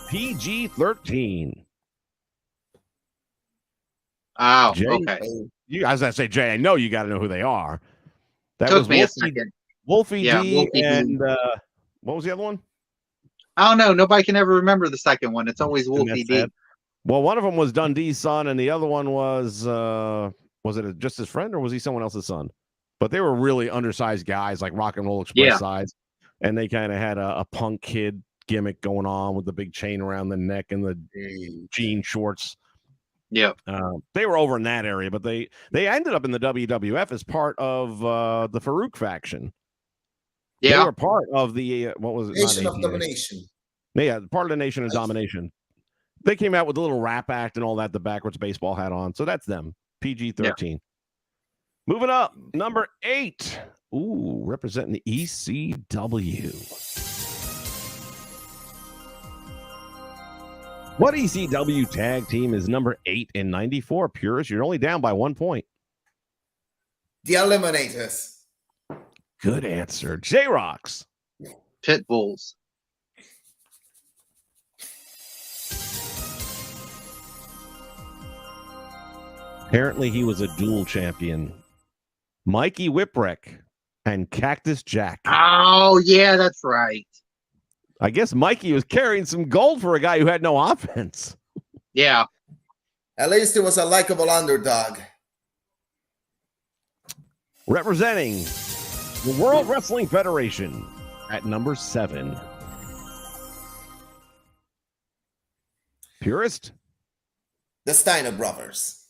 PG-13. Oh, Jay, okay. You guys, I say, Jay, I know you got to know who they are. That Took was me a Wolfie, second. Wolfie Yeah, D Wolfie D. and what was the other one? I don't know. Nobody can ever remember the second one. It's always And Wolfie that's D. it. Well, one of them was Dundee's son, and the other one was it just his friend, or was he someone else's son? But they were really undersized guys, like Rock and Roll Express size, and they kind of had a punk kid gimmick going on with the big chain around the neck and the jean shorts. Yeah. They were over in that area, but they ended up in the WWF as part of the Farouk faction. Yeah. They were part of the what was it? Nation of Domination. Yeah, part of the Nation of Domination. They came out with the little rap act and all that, the backwards baseball hat on. So that's them. PG-13. Yeah. Moving up, number 8. Ooh, representing the ECW. What ECW tag team is number 8 in 94? Purist, you're only down by 1 point. The Eliminators. Good answer. J-Rocks. Pitbulls. Apparently, he was a dual champion. Mikey Whipwreck and Cactus Jack. Oh, yeah, that's right. I guess Mikey was carrying some gold for a guy who had no offense. Yeah. At least it was a likable underdog. Representing the World Wrestling Federation at number 7. Purist? The Steiner Brothers.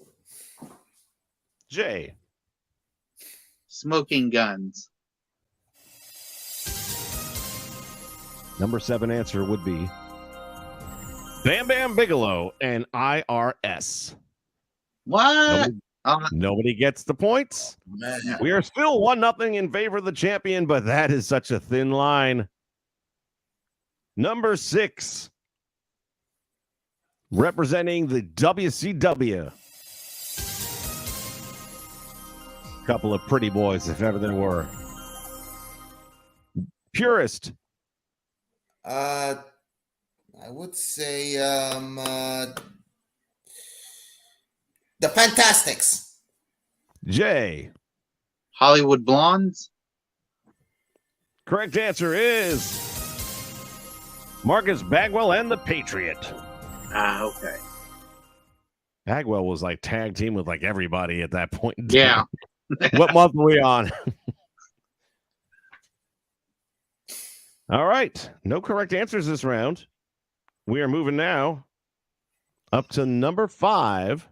Jay. Smoking Guns. Number 7 answer would be Bam Bam Bigelow and IRS. What? Nobody gets the points. Man. We are still 1-0 in favor of the champion, but that is such a thin line. Number 6, representing the WCW. Couple of pretty boys, if ever there were. Purist. I would say the Fantastics. Jay. Hollywood Blondes. Correct answer is Marcus Bagwell and the Patriot. Okay. Bagwell was like tag team with like everybody at that point. Yeah. What month are we on? All right. No correct answers this round. We are moving now up to number 5.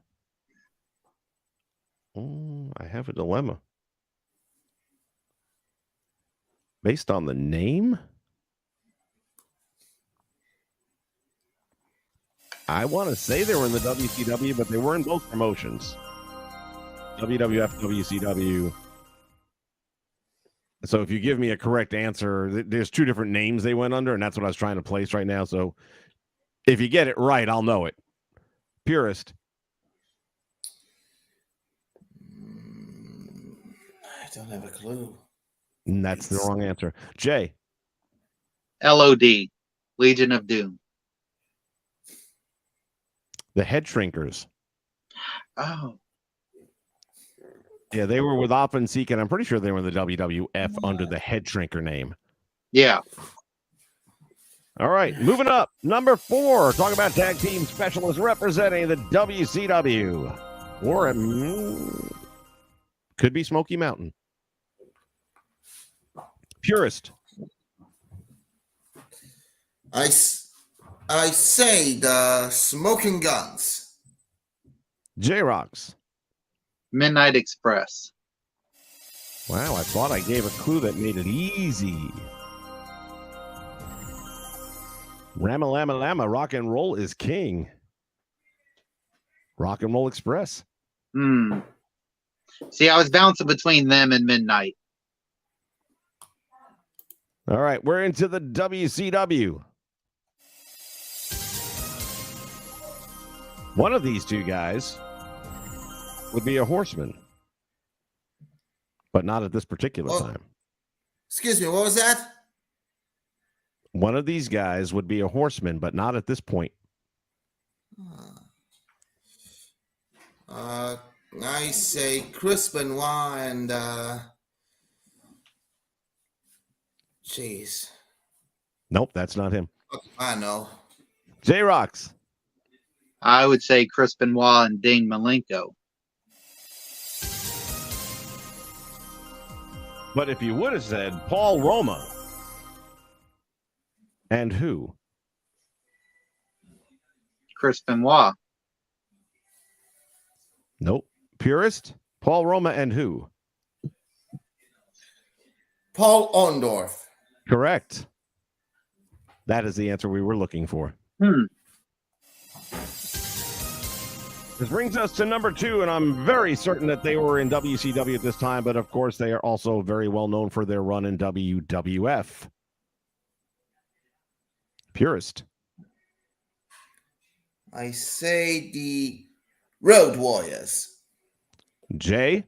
I have a dilemma. Based on the name? I want to say they were in the WCW, but they were in both promotions. WWF, WCW. So if you give me a correct answer, there's 2 different names they went under, and that's what I was trying to place right now. So if you get it right, I'll know it. Purist. I don't have a clue. And that's the wrong answer. Jay. LOD, Legion of Doom. The Head Shrinkers. Oh. Yeah, they were with Offen Seek, and I'm pretty sure they were in the WWF under the Head Shrinker name. Yeah. All right, moving up. Number 4. Talk about tag team specialists representing the WCW. Or could be Smoky Mountain. Purist. I say the Smoking Guns. J-Rocks. Midnight Express. Wow, I thought I gave a clue that made it easy. Rama Lama Lama, rock and roll is king. Rock and Roll Express. See, I was bouncing between them and Midnight. All right, we're into the WCW. One of these 2 guys would be a horseman, but not at this particular time. Excuse me, what was that? One of these guys would be a horseman, but not at this point. I say Chris Benoit and jeez. Nope, that's not him. I know. J-Rocks. I would say Chris Benoit and Dean Malenko. But if you would have said Paul Roma and who? Chris Benoit. Nope. Purist? Paul Roma and who? Paul Orndorff. Correct. That is the answer we were looking for. This brings us to number 2, and I'm very certain that they were in WCW at this time, but of course they are also very well known for their run in WWF. Purist. I say the Road Warriors. Jay?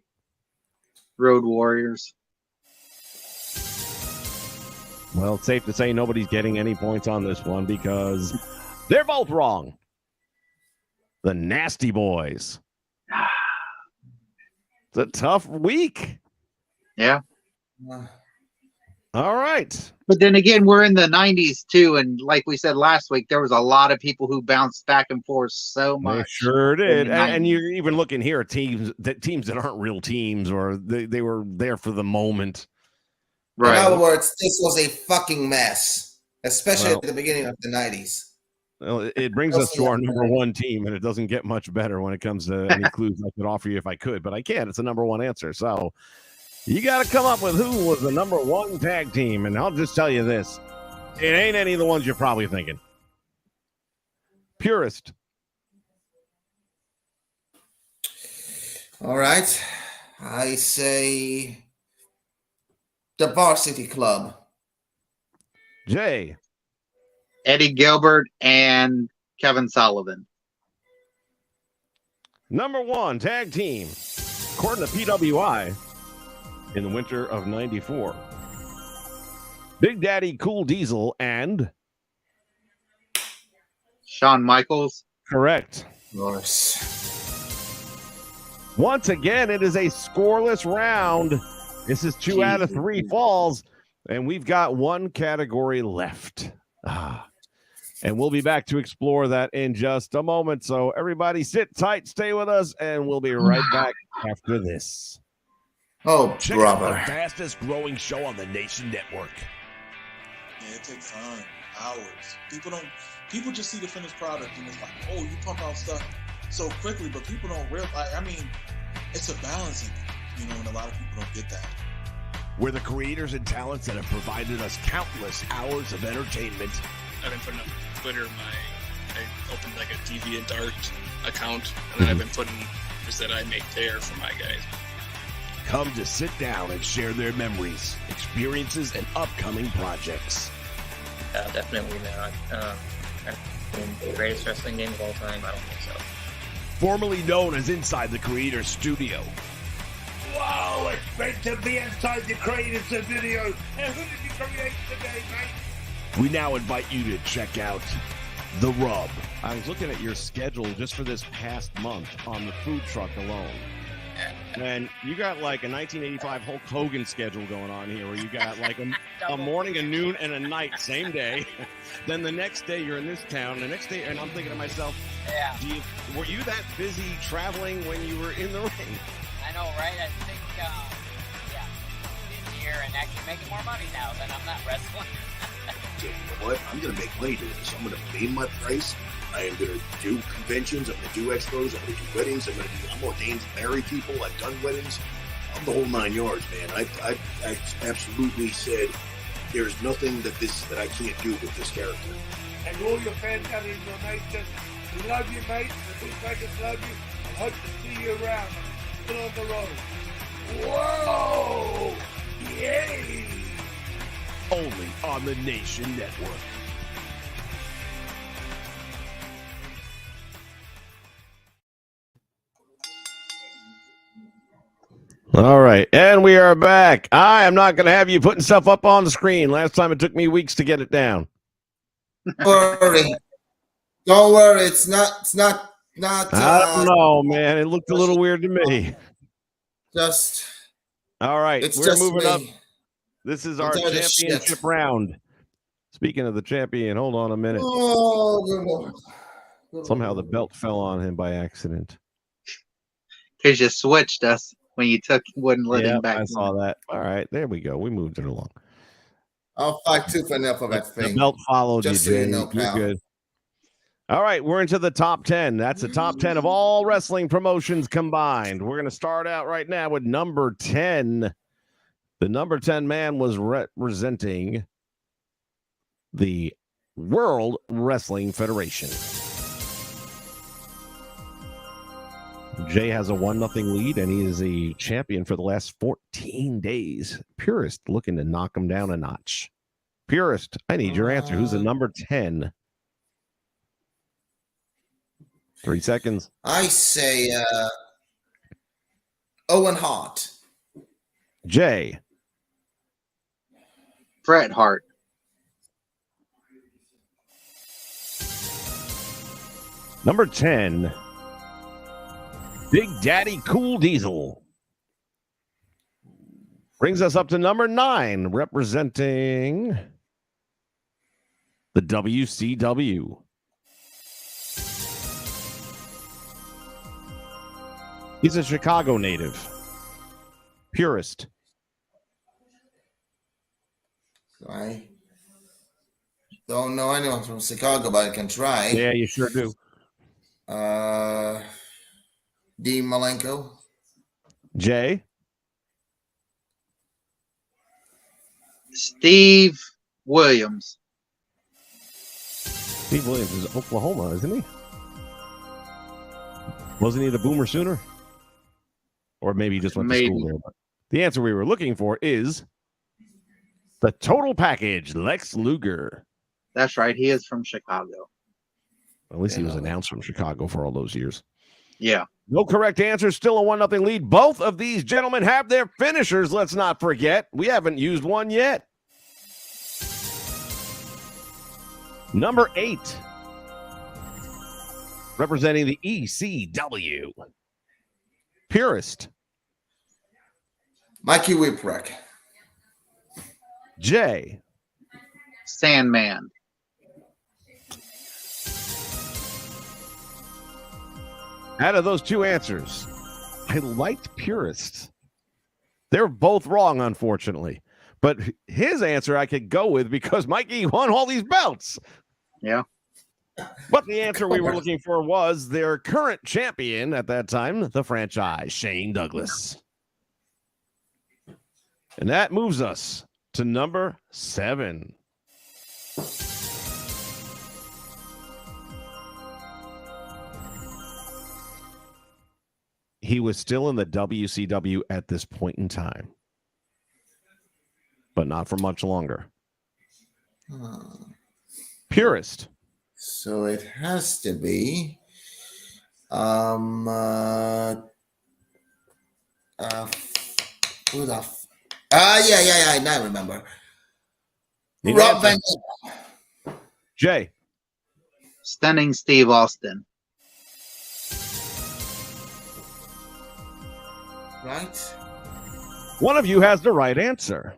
Road Warriors. Well, it's safe to say nobody's getting any points on this one because they're both wrong. The Nasty Boys. It's a tough week. Yeah. All right. But then again, we're in the 90s too, and like we said last week, there was a lot of people who bounced back and forth so much. They sure did. And you're even looking here at teams that aren't real teams, or they were there for the moment. Right. In other words, this was a fucking mess, especially at the beginning of the 90s. Well, it brings us to our number 1 team, and it doesn't get much better when it comes to any clues I could offer you if I could, but I can't. It's a number 1 answer. So you got to come up with who was the number 1 tag team, and I'll just tell you this. It ain't any of the ones you're probably thinking. Purist. All right. I say the Varsity Club. Jay. Eddie Gilbert and Kevin Sullivan. Number 1 tag team, according to PWI, in the winter of '94. Big Daddy Cool Diesel and Shawn Michaels. Correct. Of course. Once again, it is a scoreless round. This is 2 out of 3 falls, and we've got one category left. And we'll be back to explore that in just a moment. So everybody sit tight, stay with us, and we'll be right back after this. Oh, Check brother. out the fastest growing show on the Nation Network. Yeah, it takes time, hours. People just see the finished product and it's like, oh, you pump out stuff so quickly, but people don't realize, I mean, it's a balancing act, and a lot of people don't get that. We're the creators and talents that have provided us countless hours of entertainment. I've been putting up Twitter, I opened like a DeviantArt account, and then I've been putting videos that I make there for my guys. Come to sit down and share their memories, experiences, and upcoming projects. Definitely not. The greatest wrestling game of all time? I don't think so. Formerly known as Inside the Creator's Studio. Wow, it's great to be inside the Creator's Studio. And who did you create today, mate? We now invite you to check out The Rub. I was looking at your schedule just for this past month on the food truck alone. And you got like a 1985 Hulk Hogan schedule going on here, where you got like a morning, a noon, and a night, same day. Then the next day you're in this town. The next day, and I'm thinking to myself, were you that busy traveling when you were in the ring? I know, right? I think, busier and actually making more money now than I'm not wrestling. You know what? I'm going to make money doing this. I'm going to pay my price. I am going to do conventions. I'm going to do expos. I'm going to do weddings. I'm ordained to marry people. I've done weddings. I'm the whole 9 yards, man. I absolutely said there's nothing that I can't do with this character. And all your fans out in your nation, we love you, mate. The Bootleggers love you. I hope to see you around. Still on the road. Whoa! Yay! Only on the Nation Network. All right, and we are back. I am not going to have you putting stuff up on the screen. Last time it took me weeks to get it down. Don't worry. It's not. I don't know, man. It looked a little weird to me. All right, we're moving up. This is our championship round. Speaking of the champion, hold on a minute. Oh, good Lord. Somehow the belt fell on him by accident. Because you switched us when you wouldn't let him back. I saw that. All right, there we go. We moved it along. I'll fight tooth and nail for that thing. The belt followed you, so Jay. You know, You're good. All right, we're into the top 10. That's the top 10 of all wrestling promotions combined. We're going to start out right now with number 10. The number 10 man was representing the World Wrestling Federation. Jay has a 1-0 lead, and he is the champion for the last 14 days. Purist looking to knock him down a notch. Purist, I need your answer. Who's the number 10? 3 seconds. I say Owen Hart. Jay. Bret Hart. Number 10. Big Daddy Cool Diesel. Brings us up to number 9, representing the WCW. He's a Chicago native. Purist. I don't know anyone from Chicago, but I can try. Yeah, you sure do. Dean Malenko. Jay. Steve Williams. Steve Williams is Oklahoma, isn't he? Wasn't he the Boomer Sooner? Or maybe he just went to school there. But the answer we were looking for is the Total Package, Lex Luger. That's right. He is from Chicago. At least he was announced from Chicago for all those years. Yeah. No correct answer. Still a 1-0 lead. Both of these gentlemen have their finishers. Let's not forget. We haven't used one yet. Number 8. Representing the ECW. Purist. Mikey Whipwreck. Jay. Sandman. Out of those two answers, I liked Purist. They're both wrong, unfortunately. But his answer I could go with because Mikey won all these belts. Yeah. But the answer we were looking for was their current champion at that time, the franchise, Shane Douglas. And that moves us to number 7. He was still in the WCW at this point in time, but not for much longer. Purist. So it has to be who the I now remember. Rob Van Dam. Jay. Stunning Steve Austin. Right. One of you has the right answer.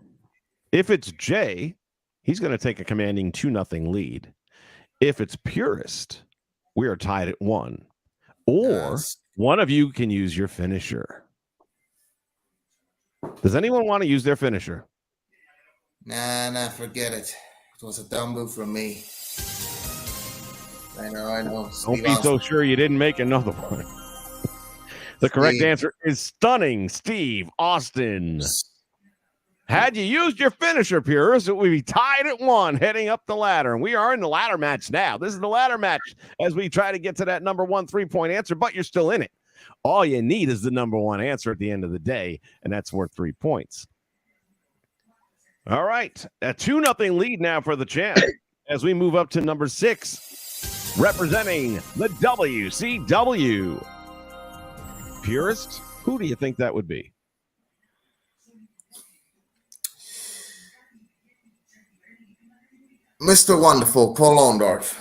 If it's Jay, he's going to take a commanding 2-0 lead. If it's Purist, we are tied at 1. Or one of you can use your finisher. Does anyone want to use their finisher? Nah, forget it. It was a dumb move from me. I know. Don't be so sure you didn't make another one. The correct answer is Stunning Steve Austin. Had you used your finisher, Purist, it would be tied at 1 heading up the ladder. And we are in the ladder match now. This is the ladder match as we try to get to that number 1 3-point answer, but you're still in it. All you need is the number 1 answer at the end of the day, and that's worth 3 points. All right, a 2-0 lead now for the champ as we move up to number 6, representing the WCW. Purist, who do you think that would be? Mr. Wonderful, Paul Orndorff.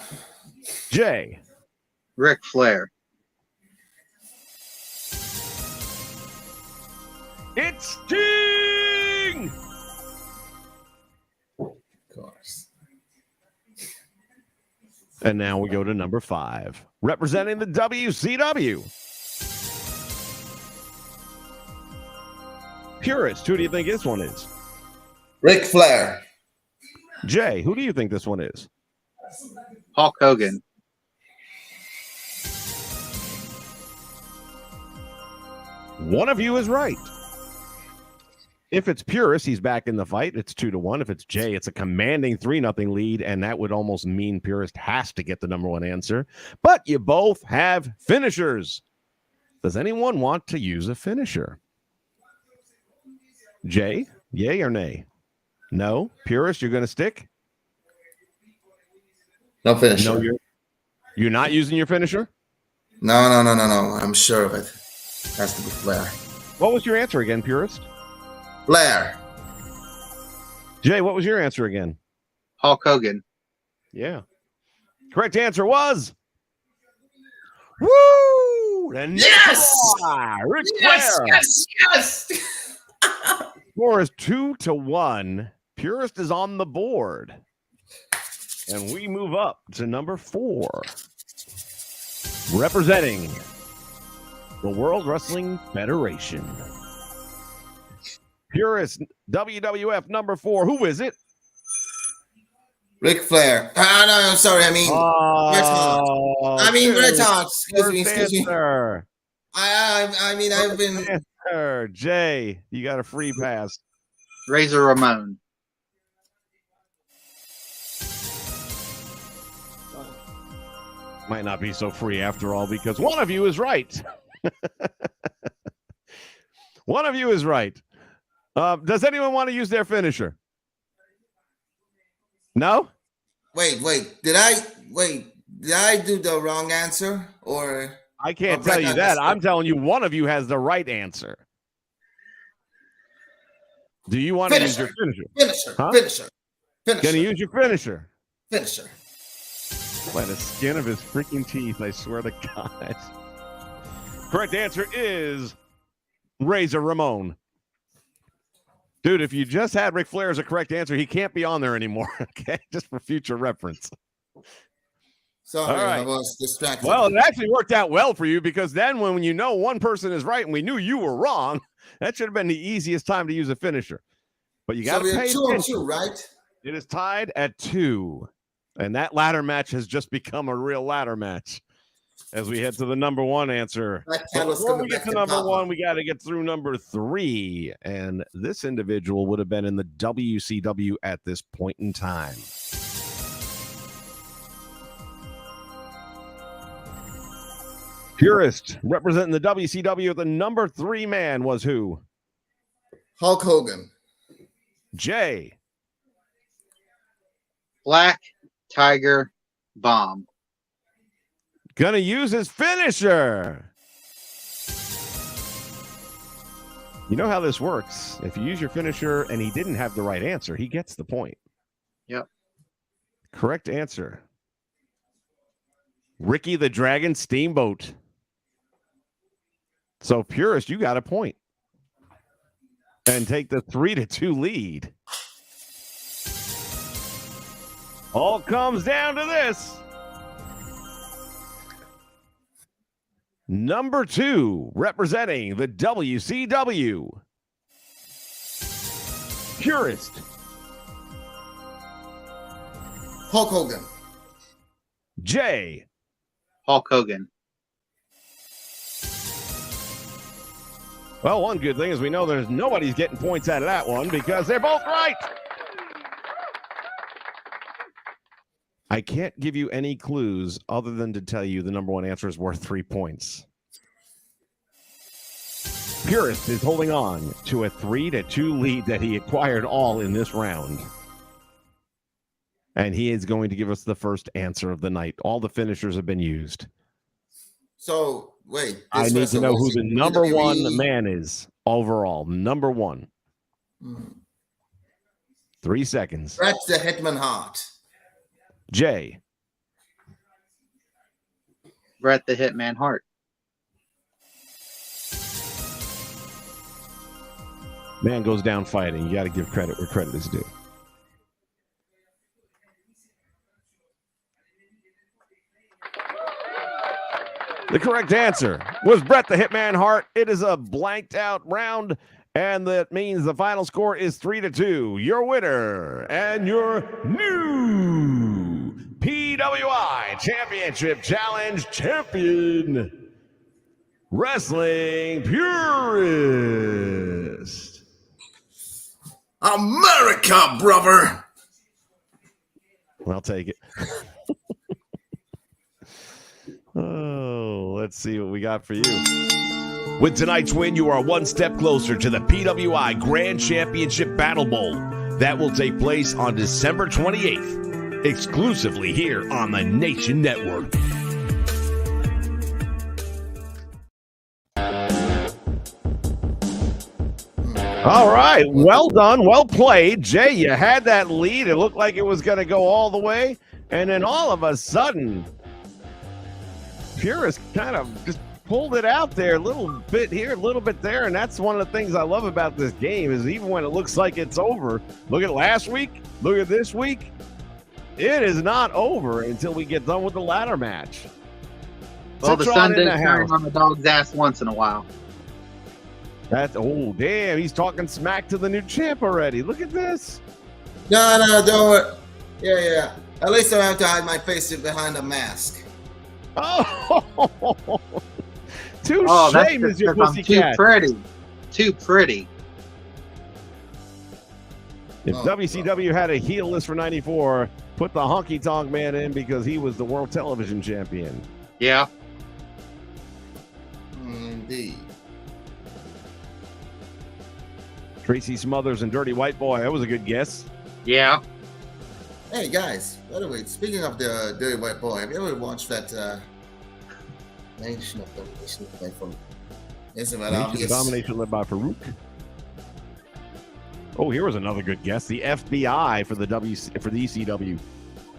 Jay. Ric Flair. It's Sting! Of course. And now we go to number 5, representing the WCW. Purist, who do you think this one is? Ric Flair. Jay, who do you think this one is? Hulk Hogan. One of you is right. If it's Purist, he's back in the fight. It's 2-1. If it's Jay, it's a commanding 3-0 lead, and that would almost mean Purist has to get the number 1 answer. But you both have finishers. Does anyone want to use a finisher? Jay, yay or nay? No? Purist, you're going to stick? No finisher. No, you're not using your finisher? No. I'm sure of it. Has to be Flair. What was your answer again, Purist? Flair. Jay, what was your answer again? Hulk Hogan. Yeah. Correct answer was... Woo! The Yes! Ric Yes! Flair. Yes! Score is 2-1. Purist is on the board. And we move up to number 4. Representing the World Wrestling Federation. Purist, WWF number 4. Who is it? Ric Flair. No, I'm sorry. I mean, Red Hot. Excuse me. I mean, I've been... Jay, you got a free pass. Razor Ramon. Might not be so free after all because one of you is right. One of you is right. Does anyone want to use their finisher? No? Wait. Did I do the wrong answer or? I can't tell you that. I'm telling you, one of you has the right answer. Do you want to use your finisher? Finisher. Can you use your finisher? Finisher. By the skin of his freaking teeth, I swear to God. Correct answer is Razor Ramon. Dude, if you just had Ric Flair as a correct answer, he can't be on there anymore. Okay, just for future reference. Sorry, all right. I was distracted. Well, it actually worked out well for you because then when you know one person is right and we knew you were wrong, that should have been the easiest time to use a finisher. But you got to pay attention. 2-2, right? It is tied at 2. And that ladder match has just become a real ladder match as we head to the number 1 answer. Before we get to number 1, we got to get through number 3. And this individual would have been in the WCW at this point in time. Purist representing the WCW, the number 3 man was who? Hulk Hogan. Jay. Black Tiger Bomb. Gonna use his finisher. You know how this works. If you use your finisher and he didn't have the right answer, he gets the point. Yep. Correct answer. Ricky the Dragon Steamboat. So, Purist, you got a point. And take the 3-2 lead. All comes down to this. Number 2, representing the WCW. Purist. Hulk Hogan. Jay. Hulk Hogan. Well, one good thing is we know there's nobody's getting points out of that one because they're both right. I can't give you any clues other than to tell you the number 1 answer is worth 3 points. Purist is holding on to a 3-2 lead that he acquired all in this round. And he is going to give us the first answer of the night. All the finishers have been used. So, wait. I need to know who the number 1 man is overall. Number 1. 3 seconds. That's the Hitman Hart. Jay. Bret the Hitman Hart. Man goes down fighting. You got to give credit where credit is due. The correct answer was Bret the Hitman Hart. It is a blanked out round, and that means the final score is 3-2. Your winner and your new PWI Championship Challenge champion, Wrestling Purist. America, brother. I'll take it. Oh, let's see what we got for you. With tonight's win, you are one step closer to the PWI Grand Championship Battle Bowl. That will take place on December 28th, exclusively here on the Nation Network. All right, well done, well played. Jay, you had that lead. It looked like it was going to go all the way, and then all of a sudden, Purist kind of just pulled it out there a little bit here, a little bit there, and that's one of the things I love about this game is even when it looks like it's over, look at last week, look at this week, it is not over until we get done with the ladder match. Well, the sun does turn on the dog's ass once in a while. That's, oh, damn, he's talking smack to the new champ already. Look at this. No, don't worry. Yeah. At least I don't have to hide my face behind a mask. Oh, too that's shame just is your 'cause I'm pussycat. Too pretty. If WCW had a heel list for 94, put the Honky Tonk Man in because he was the World Television Champion. Yeah. Indeed. Tracy Smothers and Dirty White Boy. That was a good guess. Yeah. Hey guys, by the way, speaking of the Dirty White Boy, have you ever watched that Nation of Domination thing from Nation of Domination led by Farouk? Oh, here was another good guess. The FBI for the ECW.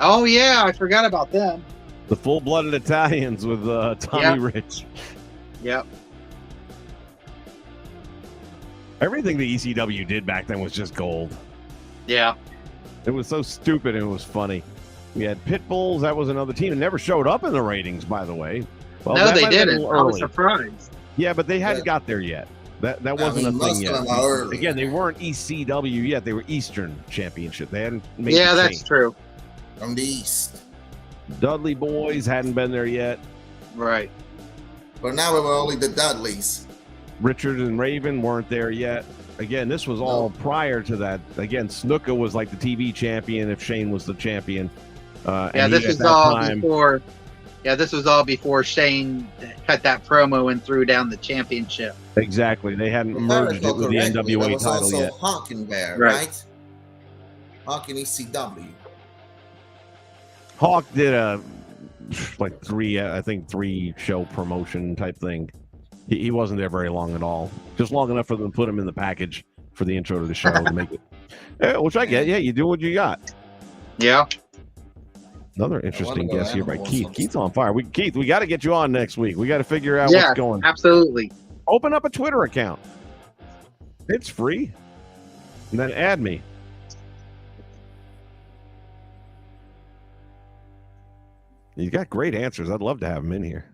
Oh yeah, I forgot about them. The Full-Blooded Italians with Tommy Rich. Yep. Everything the ECW did back then was just gold. Yeah. It was so stupid and it was funny. We had Pit Bulls. That was another team. It never showed up in the ratings, by the way. Well, no, they didn't. I was surprised. Yeah, but they hadn't got there yet. That wasn't a thing yet. Again, they weren't ECW yet. They were Eastern Championship. They hadn't made Yeah, that's true. From the East. Dudley Boys hadn't been there yet. Right. But now we were only the Dudleys. Richard and Raven weren't there yet. Again, this was all prior to that. Again, Snuka was like the TV champion if Shane was the champion. This was all before. Yeah, this was all before Shane cut that promo and threw down the championship. Exactly. They hadn't merged it with the NWA title yet. Hawk in there, right? Hawk in ECW. Hawk did a three show promotion type thing. He wasn't there very long at all. Just long enough for them to put him in the package for the intro to the show to make it. Yeah, which I get. Yeah, you do what you got. Yeah. Another interesting guest here by Keith. Keith's on fire. Keith, we got to get you on next week. We got to figure out what's going. Absolutely. Open up a Twitter account. It's free. And then add me. You got great answers. I'd love to have him in here.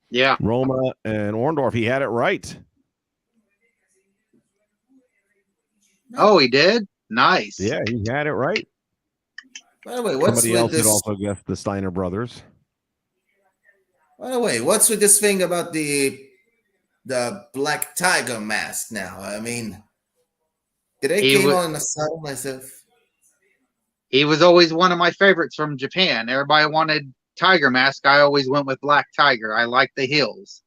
Yeah. Roma and Orndorff, he had it right. Oh, he did? Nice. Yeah, he had it right. By the way, what's Somebody with else this? had also guessed the Steiner brothers. By the way, what's with this thing about the Black Tiger mask now? I mean, did they came on the side myself? He was always one of my favorites from Japan. Everybody wanted Tiger Mask. I always went with Black Tiger. I like the heels.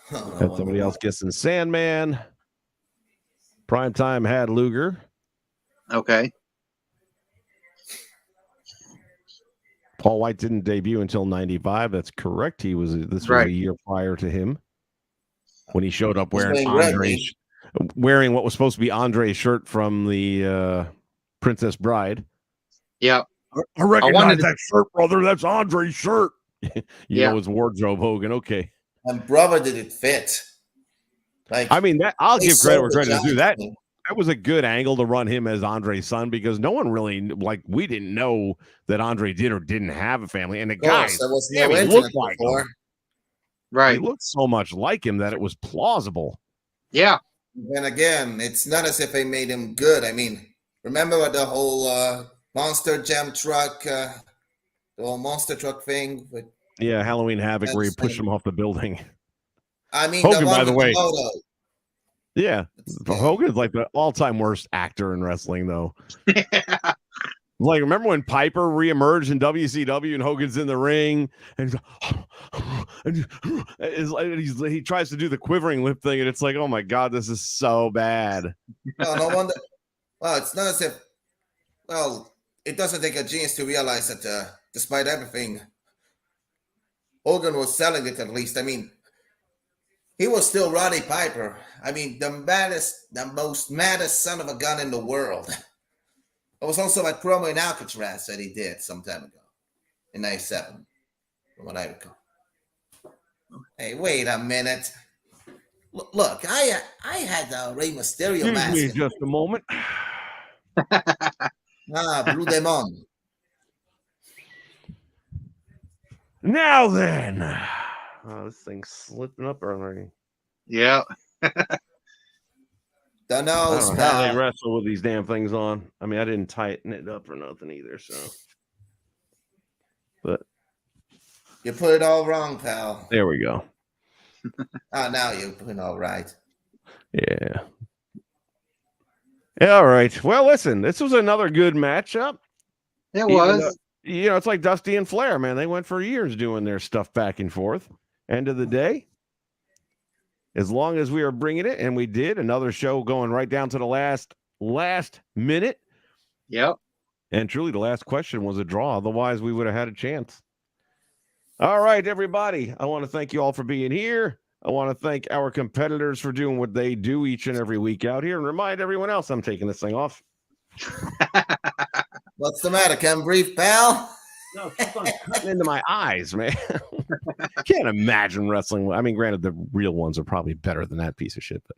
Had somebody else guessing Sandman. Primetime had Luger. Okay. Paul White didn't debut until 95. That's correct. This was a year prior to him when he showed up wearing what was supposed to be Andre's shirt from the Princess Bride. Yeah. I recognize that shirt, brother. That's Andre's shirt. you know his wardrobe, Hogan. Okay. And brother, did it fit? I mean, I'll give credit where credit is due. That was a good angle to run him as Andre's son because no one really, we didn't know that Andre did or didn't have a family. And the guy looked like him. Right. He looked so much like him that it was plausible. Yeah. And again, it's not as if they made him good. I mean, remember the whole Monster Jam truck, the whole monster truck thing? Halloween Havoc where he pushed him off the building. I mean, Hogan, by the way. Hogan's like the all-time worst actor in wrestling, though. Like, remember when Piper reemerged in WCW and Hogan's in the ring and he tries to do the quivering lip thing, and it's like, oh my God, this is so bad. No wonder. Well, it's not as if. Well, it doesn't take a genius to realize that, despite everything, Hogan was selling it at least. I mean, he was still Roddy Piper. I mean, the most maddest son of a gun in the world. It was also that promo in Alcatraz that he did some time ago, in '97, from what I recall. Hey, wait a minute. Look, I had the Rey Mysterio mask. Excuse me just a moment. Blue Demon. Now then. Oh, this thing's slipping up already. Yeah. The nose. I don't know how they wrestle with these damn things on. I mean, I didn't tighten it up or nothing either, so. But you put it all wrong, pal. There we go. Now you put it all right. Yeah. All right. Well, listen, this was another good matchup. It was. It's like Dusty and Flair, man. They went for years doing their stuff back and forth. End of the day, as long as we are bringing it, and we did, another show going right down to the last minute. Yep. And truly, the last question was a draw. Otherwise, we would have had a chance. All right, everybody. I want to thank you all for being here. I want to thank our competitors for doing what they do each and every week out here, and remind everyone else I'm taking this thing off. What's the matter? Can breathe, pal? No, it keeps on cutting into my eyes, man. Can't imagine wrestling. I mean, granted, the real ones are probably better than that piece of shit, but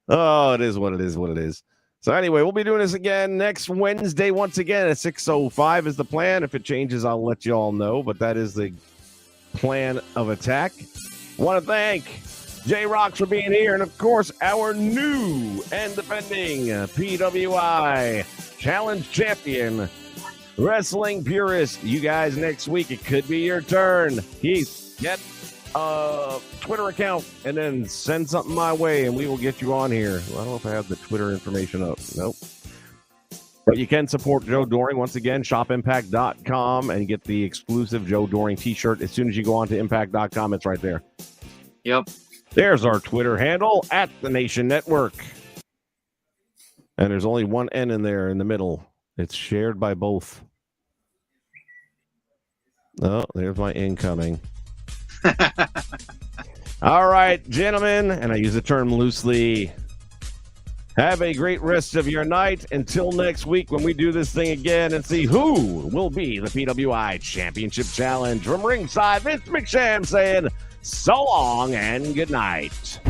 oh, it is what it is, what it is. So anyway, we'll be doing this again next Wednesday once again at 6:05 is the plan. If it changes, I'll let you all know, but that is the plan of attack. Want to thank J-Rocks for being here, and of course, our new and defending PWI Challenge Champion, Wrestling Purist. You guys, next week, it could be your turn. Keith, get a Twitter account and then send something my way, and we will get you on here. Well, I don't know if I have the Twitter information up. Nope. But you can support Joe Doring. Once again, shopimpact.com and get the exclusive Joe Doring t-shirt. As soon as you go on to impact.com, it's right there. Yep. There's our Twitter handle, at the Nation Network. And there's only one N in there in the middle. It's shared by both. Oh, there's my incoming. All right, gentlemen, and I use the term loosely. Have a great rest of your night. Until next week when we do this thing again and see who will be the PWI Championship Challenge. From ringside, Vince McSham saying so long and good night.